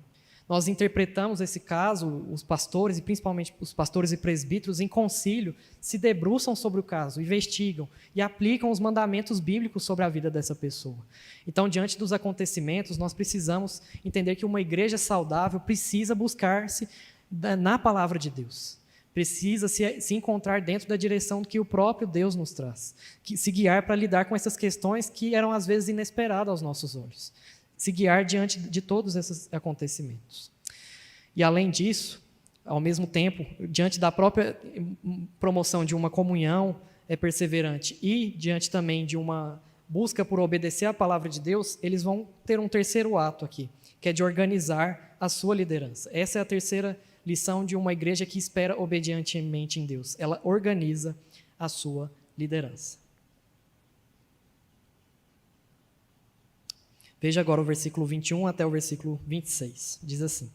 Speaker 1: Nós interpretamos esse caso, os pastores, e principalmente os pastores e presbíteros, em concílio, se debruçam sobre o caso, investigam e aplicam os mandamentos bíblicos sobre a vida dessa pessoa. Então, diante dos acontecimentos, nós precisamos entender que uma igreja saudável precisa buscar-se na palavra de Deus. Precisa se encontrar dentro da direção que o próprio Deus nos traz, se guiar para lidar com essas questões que eram às vezes inesperadas aos nossos olhos. Se guiar diante de todos esses acontecimentos. E além disso, ao mesmo tempo, diante da própria promoção de uma comunhão perseverante e diante também de uma busca por obedecer à palavra de Deus, eles vão ter um terceiro ato aqui, que é de organizar a sua liderança. Essa é a terceira lição de uma igreja que espera obedientemente em Deus. Ela organiza a sua liderança. Veja agora o versículo 21 até o versículo 26. Diz assim: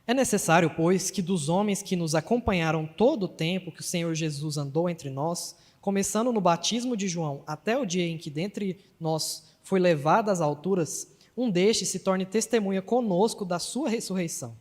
Speaker 1: É necessário, pois, que dos homens que nos acompanharam todo o tempo que o Senhor Jesus andou entre nós, começando no batismo de João até o dia em que dentre nós foi levado às alturas, um destes se torne testemunha conosco da sua ressurreição.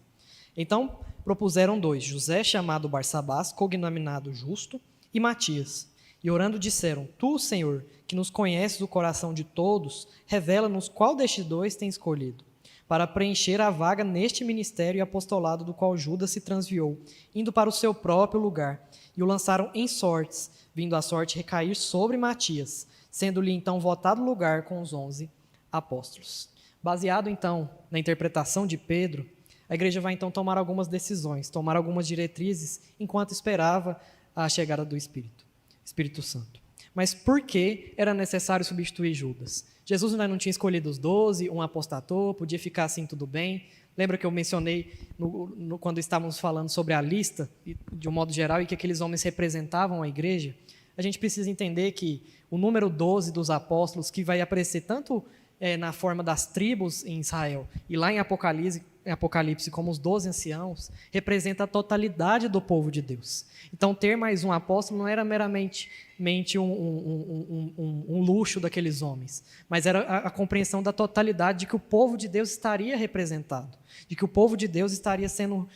Speaker 1: Então propuseram 2, José, chamado Barsabás, cognominado Justo, e Matias. E orando disseram: Tu, Senhor, que nos conheces o coração de todos, revela-nos qual destes 2 tem escolhido, para preencher a vaga neste ministério e apostolado do qual Judas se transviou, indo para o seu próprio lugar. E o lançaram em sortes, vindo a sorte recair sobre Matias, sendo-lhe então votado lugar com os 11 apóstolos. Baseado então na interpretação de Pedro, a igreja vai então tomar algumas decisões, tomar algumas diretrizes, enquanto esperava a chegada do Espírito Santo. Mas por que era necessário substituir Judas? Jesus ainda não tinha escolhido os 12, um apostatou, podia ficar assim tudo bem. Lembra que eu mencionei quando estávamos falando sobre a lista, de um modo geral, e que aqueles homens representavam a igreja? a gente precisa entender que o número 12 dos apóstolos, que vai aparecer tanto na forma das tribos em Israel e lá em Apocalipse como os 12 anciãos, representa a totalidade do povo de Deus. Então, ter mais um apóstolo não era meramente um luxo daqueles homens, mas era a compreensão da totalidade de que o povo de Deus estaria representado, de que o povo de Deus estaria sendo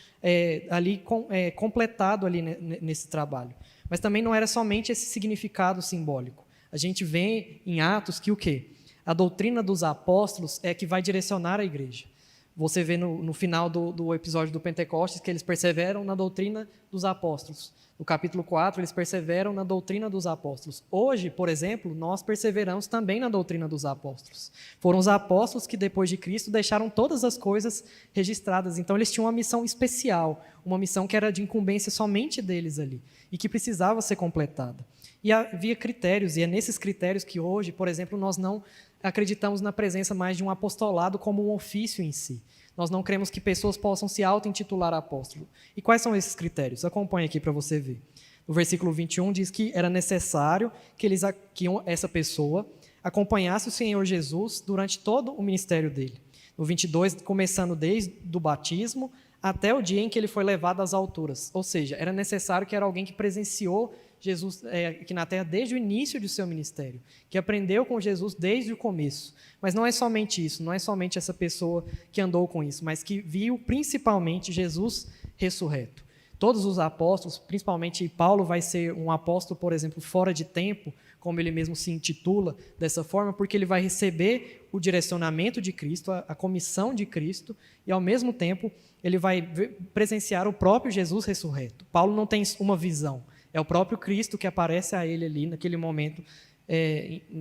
Speaker 1: completado ali nesse trabalho. Mas também não era somente esse significado simbólico. A gente vê em Atos que o quê? A doutrina dos apóstolos é que vai direcionar a igreja. Você vê no final do episódio do Pentecostes que eles perseveram na doutrina dos apóstolos. No capítulo 4, eles perseveram na doutrina dos apóstolos. Hoje, por exemplo, nós perseveramos também na doutrina dos apóstolos. Foram os apóstolos que, depois de Cristo, deixaram todas as coisas registradas. Então, eles tinham uma missão especial, uma missão que era de incumbência somente deles ali, e que precisava ser completada. E havia critérios, e é nesses critérios que hoje, por exemplo, nós não acreditamos na presença mais de um apostolado como um ofício em si. Nós não cremos que pessoas possam se auto-intitular apóstolo. E quais são esses critérios? Acompanhe aqui para você ver. No versículo 21 diz que era necessário que essa pessoa acompanhasse o Senhor Jesus durante todo o ministério dele. No 22, começando desde o batismo até o dia em que ele foi levado às alturas. Ou seja, era necessário que era alguém que presenciou Jesus aqui na terra desde o início do seu ministério, que aprendeu com Jesus desde o começo. Mas não é somente isso, não é somente essa pessoa que andou com isso, mas que viu principalmente Jesus ressurreto. Todos os apóstolos, principalmente Paulo vai ser um apóstolo, por exemplo, fora de tempo, como ele mesmo se intitula dessa forma, porque ele vai receber o direcionamento de Cristo, a comissão de Cristo, e ao mesmo tempo ele vai presenciar o próprio Jesus ressurreto. Paulo não tem uma visão, é o próprio Cristo que aparece a ele ali naquele momento,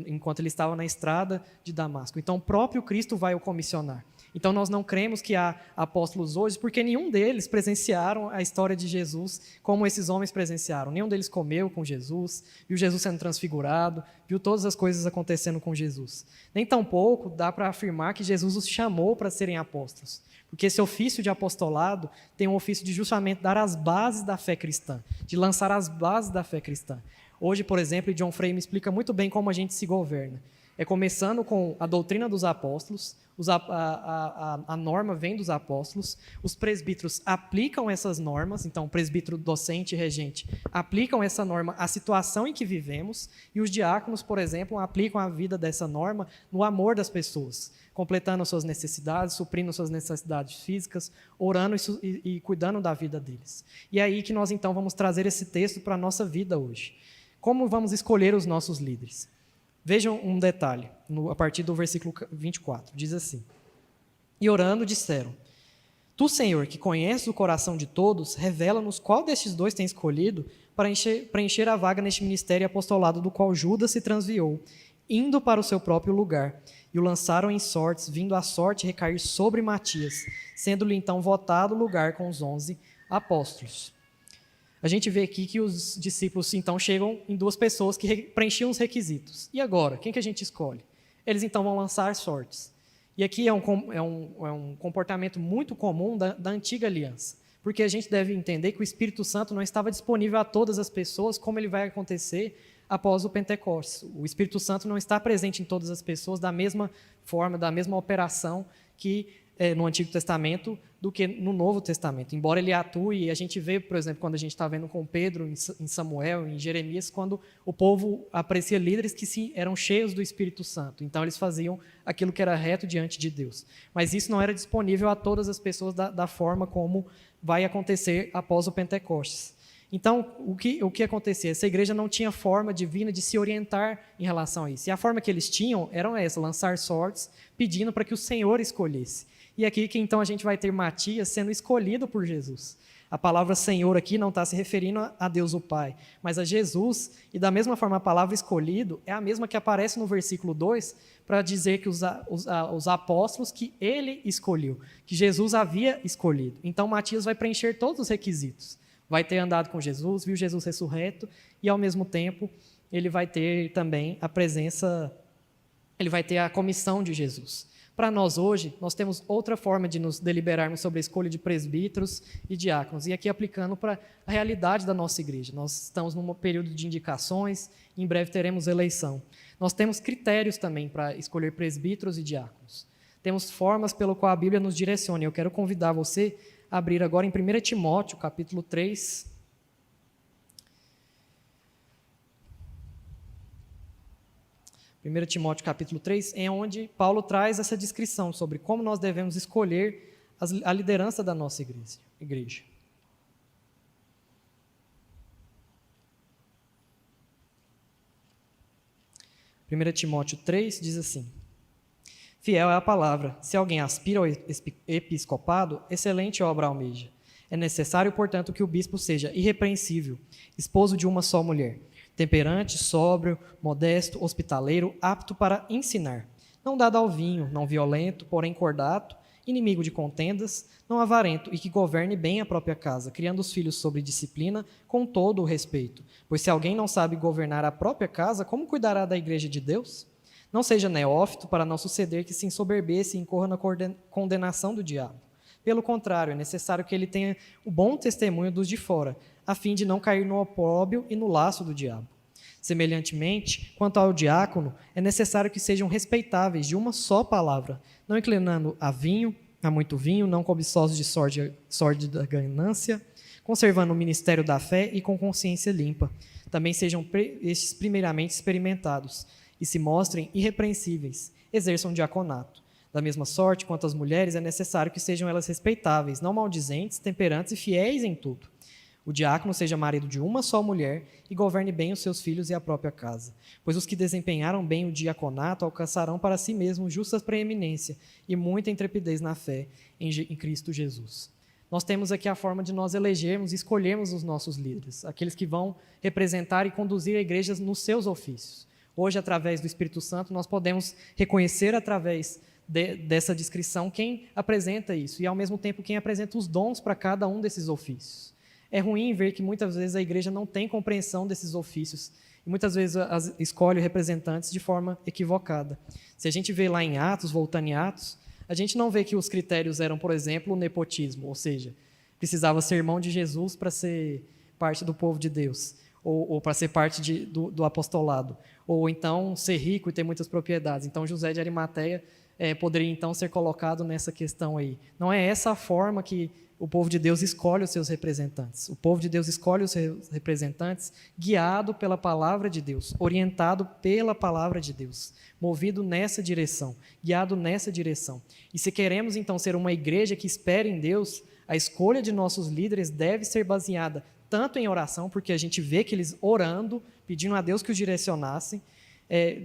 Speaker 1: enquanto ele estava na estrada de Damasco. Então, o próprio Cristo vai o comissionar. Então, nós não cremos que há apóstolos hoje, porque nenhum deles presenciaram a história de Jesus como esses homens presenciaram. Nenhum deles comeu com Jesus, viu Jesus sendo transfigurado, viu todas as coisas acontecendo com Jesus. Nem tampouco dá para afirmar que Jesus os chamou para serem apóstolos, porque esse ofício de apostolado tem um ofício de justamente dar as bases da fé cristã, de lançar as bases da fé cristã. Hoje, por exemplo, John Frame explica muito bem como a gente se governa. É começando com a doutrina dos apóstolos, a norma vem dos apóstolos, os presbíteros aplicam essas normas, então o presbítero docente e regente aplicam essa norma à situação em que vivemos, e os diáconos, por exemplo, aplicam a vida dessa norma no amor das pessoas, completando as suas necessidades, suprindo suas necessidades físicas, orando e cuidando da vida deles. E é aí que nós então vamos trazer esse texto para a nossa vida hoje. Como vamos escolher os nossos líderes? Vejam um detalhe, a partir do versículo 24, diz assim: E orando disseram: Tu, Senhor, que conheces o coração de todos, revela-nos qual destes dois tem escolhido para preencher a vaga neste ministério e apostolado do qual Judas se transviou, indo para o seu próprio lugar. E o lançaram em sortes, vindo a sorte recair sobre Matias, sendo-lhe então votado o lugar com os 11 apóstolos. A gente vê aqui que os discípulos, então, chegam em duas pessoas que preenchiam os requisitos. E agora? Quem que a gente escolhe? Eles, então, vão lançar sortes. E aqui é um comportamento muito comum da antiga aliança, porque a gente deve entender que o Espírito Santo não estava disponível a todas as pessoas, como ele vai acontecer após o Pentecostes. O Espírito Santo não está presente em todas as pessoas da mesma forma, da mesma operação que no Antigo Testamento do que no Novo Testamento. Embora ele atue, e a gente vê, por exemplo, quando a gente está vendo com Pedro, em Samuel, em Jeremias, quando o povo aprecia líderes que eram cheios do Espírito Santo. Então, eles faziam aquilo que era reto diante de Deus. Mas isso não era disponível a todas as pessoas da forma como vai acontecer após o Pentecostes. Então, o que acontecia? Essa igreja não tinha forma divina de se orientar em relação a isso. E a forma que eles tinham era essa, lançar sortes, pedindo para que o Senhor escolhesse. E aqui que então a gente vai ter Matias sendo escolhido por Jesus. A palavra Senhor aqui não está se referindo a Deus o Pai, mas a Jesus, e da mesma forma a palavra escolhido é a mesma que aparece no versículo 2, para dizer que os apóstolos que ele escolheu, que Jesus havia escolhido. Então Matias vai preencher todos os requisitos. Vai ter andado com Jesus, viu Jesus ressurreto, e ao mesmo tempo ele vai ter também a presença, ele vai ter a comissão de Jesus. Para nós hoje, nós temos outra forma de nos deliberarmos sobre a escolha de presbíteros e diáconos, e aqui aplicando para a realidade da nossa igreja. Nós estamos num período de indicações, em breve teremos eleição. Nós temos critérios também para escolher presbíteros e diáconos. Temos formas pelo qual a Bíblia nos direciona. Eu quero convidar você a abrir agora em 1 Timóteo, capítulo 3. 1 Timóteo capítulo 3, é onde Paulo traz essa descrição sobre como nós devemos escolher a liderança da nossa igreja. 1 Timóteo 3 diz assim: fiel é a palavra, se alguém aspira ao episcopado, excelente obra almeja. É necessário, portanto, que o bispo seja irrepreensível, esposo de uma só mulher, temperante, sóbrio, modesto, hospitaleiro, apto para ensinar, não dado ao vinho, não violento, porém cordato, inimigo de contendas, não avarento e que governe bem a própria casa, criando os filhos sob disciplina com todo o respeito. Pois se alguém não sabe governar a própria casa, como cuidará da igreja de Deus? Não seja neófito para não suceder que se ensoberbeça e incorra na condenação do diabo. Pelo contrário, é necessário que ele tenha o bom testemunho dos de fora, a fim de não cair no opróbrio e no laço do diabo. Semelhantemente, quanto ao diácono, é necessário que sejam respeitáveis de uma só palavra, não inclinando a muito vinho, não cobiçosos de sórdida ganância, conservando o ministério da fé e com consciência limpa. Também sejam estes primeiramente experimentados e se mostrem irrepreensíveis, exerçam diaconato. Da mesma sorte, quanto às mulheres, é necessário que sejam elas respeitáveis, não maldizentes, temperantes e fiéis em tudo. O diácono seja marido de uma só mulher e governe bem os seus filhos e a própria casa. Pois os que desempenharam bem o diaconato alcançarão para si mesmos justa preeminência e muita intrepidez na fé em Cristo Jesus. Nós temos aqui a forma de nós elegermos e escolhermos os nossos líderes, aqueles que vão representar e conduzir a igreja nos seus ofícios. Hoje, através do Espírito Santo, nós podemos reconhecer através dessa descrição quem apresenta isso e, ao mesmo tempo, quem apresenta os dons para cada um desses ofícios. É ruim ver que muitas vezes a igreja não tem compreensão desses ofícios e muitas vezes escolhe representantes de forma equivocada. Se a gente vê lá em Atos, voltando em Atos, a gente não vê que os critérios eram, por exemplo, o nepotismo, ou seja, precisava ser irmão de Jesus para ser parte do povo de Deus, ou para ser parte do apostolado, ou então ser rico e ter muitas propriedades. Então José de Arimateia poderia então ser colocado nessa questão aí. Não é essa a forma que o povo de Deus escolhe os seus representantes. O povo de Deus escolhe os seus representantes guiado pela palavra de Deus, orientado pela palavra de Deus, movido nessa direção, guiado nessa direção. E se queremos então ser uma igreja que espera em Deus, a escolha de nossos líderes deve ser baseada tanto em oração, porque a gente vê que eles orando, pedindo a Deus que os direcionassem,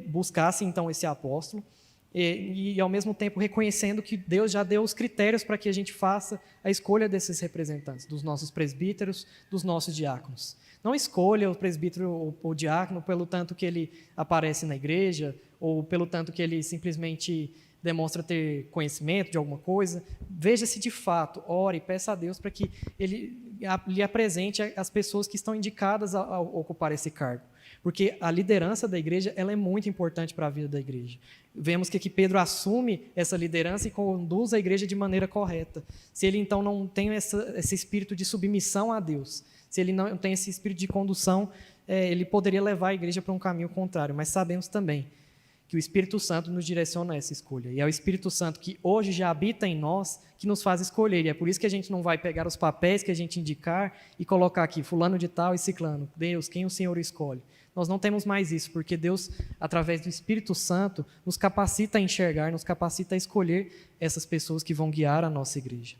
Speaker 1: buscassem então esse apóstolo, e ao mesmo tempo reconhecendo que Deus já deu os critérios para que a gente faça a escolha desses representantes, dos nossos presbíteros, dos nossos diáconos. Não escolha o presbítero ou o diácono pelo tanto que ele aparece na igreja, ou pelo tanto que ele simplesmente demonstra ter conhecimento de alguma coisa. Veja se de fato, ore, peça a Deus para que ele lhe apresente as pessoas que estão indicadas a ocupar esse cargo. Porque a liderança da igreja ela é muito importante para a vida da igreja. Vemos que aqui Pedro assume essa liderança e conduz a igreja de maneira correta. Se ele então não tem esse espírito de submissão a Deus, se ele não tem esse espírito de condução, ele poderia levar a igreja para um caminho contrário. Mas sabemos também que o Espírito Santo nos direciona a essa escolha. E é o Espírito Santo que hoje já habita em nós, que nos faz escolher. E é por isso que a gente não vai pegar os papéis que a gente indicar e colocar aqui, fulano de tal e ciclano. Deus, quem o Senhor escolhe? Nós não temos mais isso, porque Deus, através do Espírito Santo, nos capacita a enxergar, nos capacita a escolher essas pessoas que vão guiar a nossa igreja.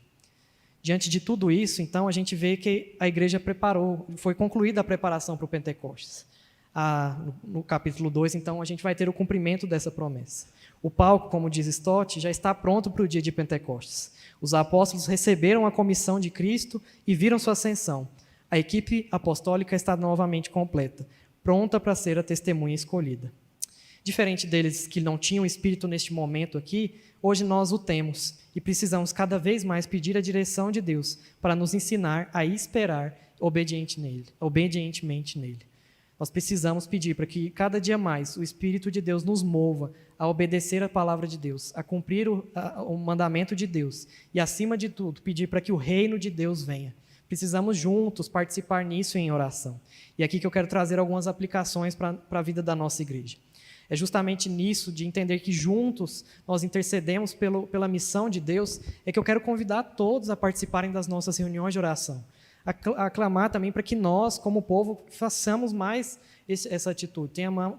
Speaker 1: Diante de tudo isso, então, a gente vê que a igreja preparou, foi concluída a preparação para o Pentecostes. No capítulo 2, então, a gente vai ter o cumprimento dessa promessa. O palco, como diz Stott, já está pronto para o dia de Pentecostes. Os apóstolos receberam a comissão de Cristo e viram sua ascensão. A equipe apostólica está novamente completa, pronta para ser a testemunha escolhida. Diferente deles que não tinham espírito neste momento aqui, hoje nós o temos e precisamos cada vez mais pedir a direção de Deus para nos ensinar a esperar obedientemente nele. Nós precisamos pedir para que cada dia mais o Espírito de Deus nos mova a obedecer a palavra de Deus, a cumprir o mandamento de Deus e, acima de tudo, pedir para que o reino de Deus venha. Precisamos juntos participar nisso em oração. E aqui que eu quero trazer algumas aplicações para a vida da nossa igreja. É justamente nisso, de entender que juntos nós intercedemos pela missão de Deus, é que eu quero convidar todos a participarem das nossas reuniões de oração. A clamar também para que nós, como povo, façamos mais essa atitude,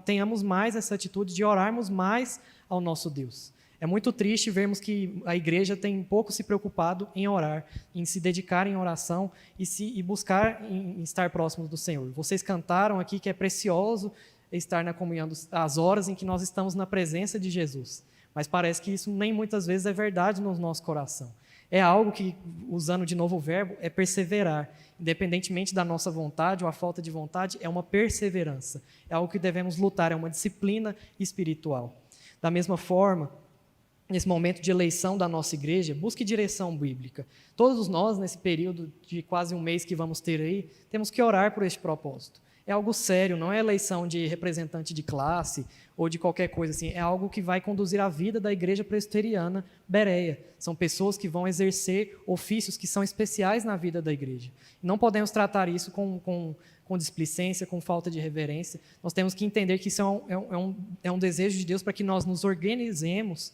Speaker 1: tenhamos mais essa atitude de orarmos mais ao nosso Deus. É muito triste vermos que a igreja tem pouco se preocupado em orar, em se dedicar em oração e buscar em estar próximos do Senhor. Vocês cantaram aqui que é precioso estar na comunhão, as horas em que nós estamos na presença de Jesus. Mas parece que isso nem muitas vezes é verdade no nosso coração. É algo que, usando de novo o verbo, é perseverar. Independentemente da nossa vontade ou a falta de vontade, é uma perseverança. É algo que devemos lutar, é uma disciplina espiritual. Da mesma forma, nesse momento de eleição da nossa igreja, busque direção bíblica. Todos nós, nesse período de quase um mês que vamos ter aí, temos que orar por este propósito. É algo sério, não é eleição de representante de classe ou de qualquer coisa assim. É algo que vai conduzir a vida da igreja presbiteriana Bereia. São pessoas que vão exercer ofícios que são especiais na vida da igreja. Não podemos tratar isso com displicência, com falta de reverência. Nós temos que entender que isso é um desejo de Deus para que nós nos organizemos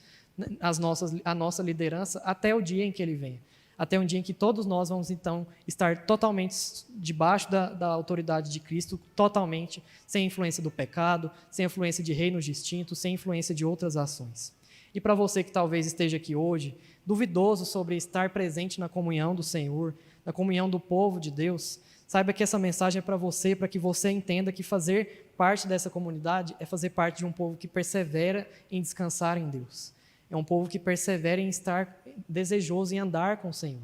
Speaker 1: a nossa liderança até o dia em que Ele venha. Até um dia em que todos nós vamos, então, estar totalmente debaixo da autoridade de Cristo, totalmente, sem influência do pecado, sem influência de reinos distintos, sem influência de outras ações. E para você que talvez esteja aqui hoje, duvidoso sobre estar presente na comunhão do Senhor, na comunhão do povo de Deus, saiba que essa mensagem é para você, para que você entenda que fazer parte dessa comunidade é fazer parte de um povo que persevera em descansar em Deus. É um povo que persevera em estar desejoso em andar com o Senhor.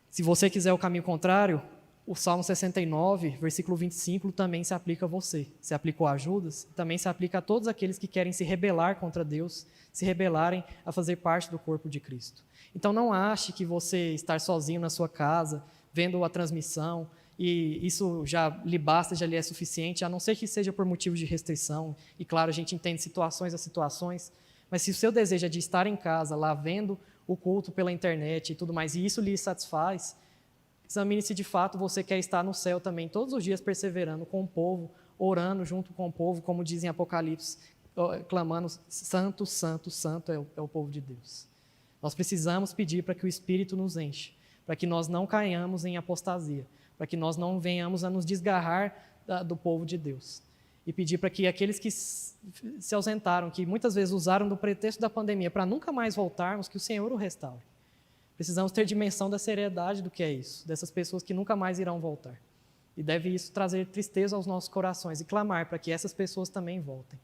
Speaker 1: Se você quiser o caminho contrário, o Salmo 69, versículo 25, também se aplica a você. Se aplicou a Judas, também se aplica a todos aqueles que querem se rebelar contra Deus, se rebelarem a fazer parte do corpo de Cristo. Então não ache que você estar sozinho na sua casa, vendo a transmissão, e isso já lhe basta, já lhe é suficiente, a não ser que seja por motivos de restrição. E claro, a gente entende situações a situações, mas se o seu desejo é de estar em casa, lá vendo o culto pela internet e tudo mais, e isso lhe satisfaz, examine se de fato você quer estar no céu também, todos os dias perseverando com o povo, orando junto com o povo, como diz em Apocalipse, clamando, santo, santo, santo é o povo de Deus. Nós precisamos pedir para que o Espírito nos enche, para que nós não caiamos em apostasia, para que nós não venhamos a nos desgarrar do povo de Deus. E pedir para que aqueles que se ausentaram, que muitas vezes usaram do pretexto da pandemia para nunca mais voltarmos, que o Senhor o restaure. Precisamos ter dimensão da seriedade do que é isso, dessas pessoas que nunca mais irão voltar. E deve isso trazer tristeza aos nossos corações e clamar para que essas pessoas também voltem.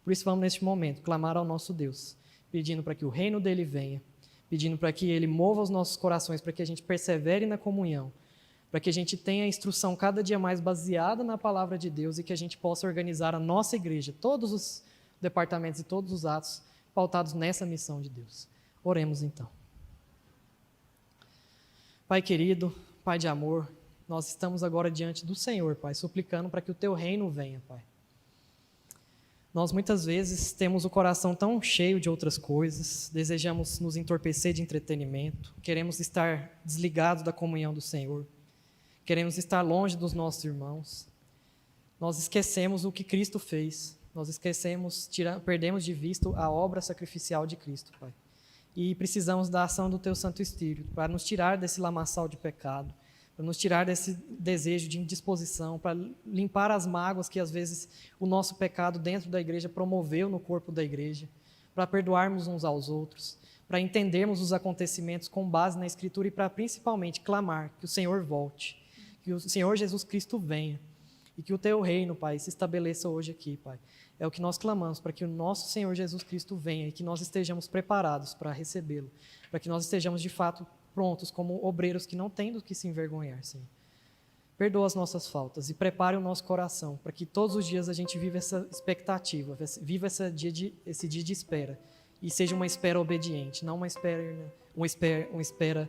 Speaker 1: Por isso vamos neste momento clamar ao nosso Deus, pedindo para que o reino dele venha, pedindo para que ele mova os nossos corações, para que a gente persevere na comunhão, para que a gente tenha a instrução cada dia mais baseada na palavra de Deus e que a gente possa organizar a nossa igreja, todos os departamentos e todos os atos pautados nessa missão de Deus. Oremos então. Pai querido, Pai de amor, nós estamos agora diante do Senhor, Pai, suplicando para que o Teu reino venha, Pai. Nós muitas vezes temos o coração tão cheio de outras coisas, desejamos nos entorpecer de entretenimento, queremos estar desligados da comunhão do Senhor. Queremos estar longe dos nossos irmãos. Nós esquecemos o que Cristo fez. Nós esquecemos, perdemos de vista a obra sacrificial de Cristo, Pai. E precisamos da ação do Teu Santo Espírito para nos tirar desse lamaçal de pecado, para nos tirar desse desejo de indisposição, para limpar as mágoas que às vezes o nosso pecado dentro da igreja promoveu no corpo da igreja, para perdoarmos uns aos outros, para entendermos os acontecimentos com base na Escritura e para principalmente clamar que o Senhor volte, que o Senhor Jesus Cristo venha e que o Teu reino, Pai, se estabeleça hoje aqui, Pai. É o que nós clamamos, para que o nosso Senhor Jesus Cristo venha e que nós estejamos preparados para recebê-lo, para que nós estejamos de fato prontos como obreiros que não têm do que se envergonhar, Senhor. Perdoa as nossas faltas e prepare o nosso coração para que todos os dias a gente viva essa expectativa, viva esse dia de espera e seja uma espera obediente, não uma espera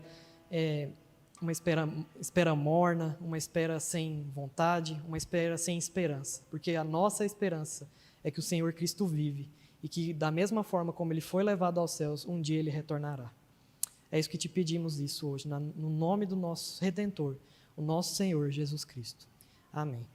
Speaker 1: uma espera morna, uma espera sem vontade, uma espera sem esperança. Porque a nossa esperança é que o Senhor Cristo vive e que, da mesma forma como Ele foi levado aos céus, um dia Ele retornará. É isso que te pedimos isso hoje, no nome do nosso Redentor, o nosso Senhor Jesus Cristo. Amém.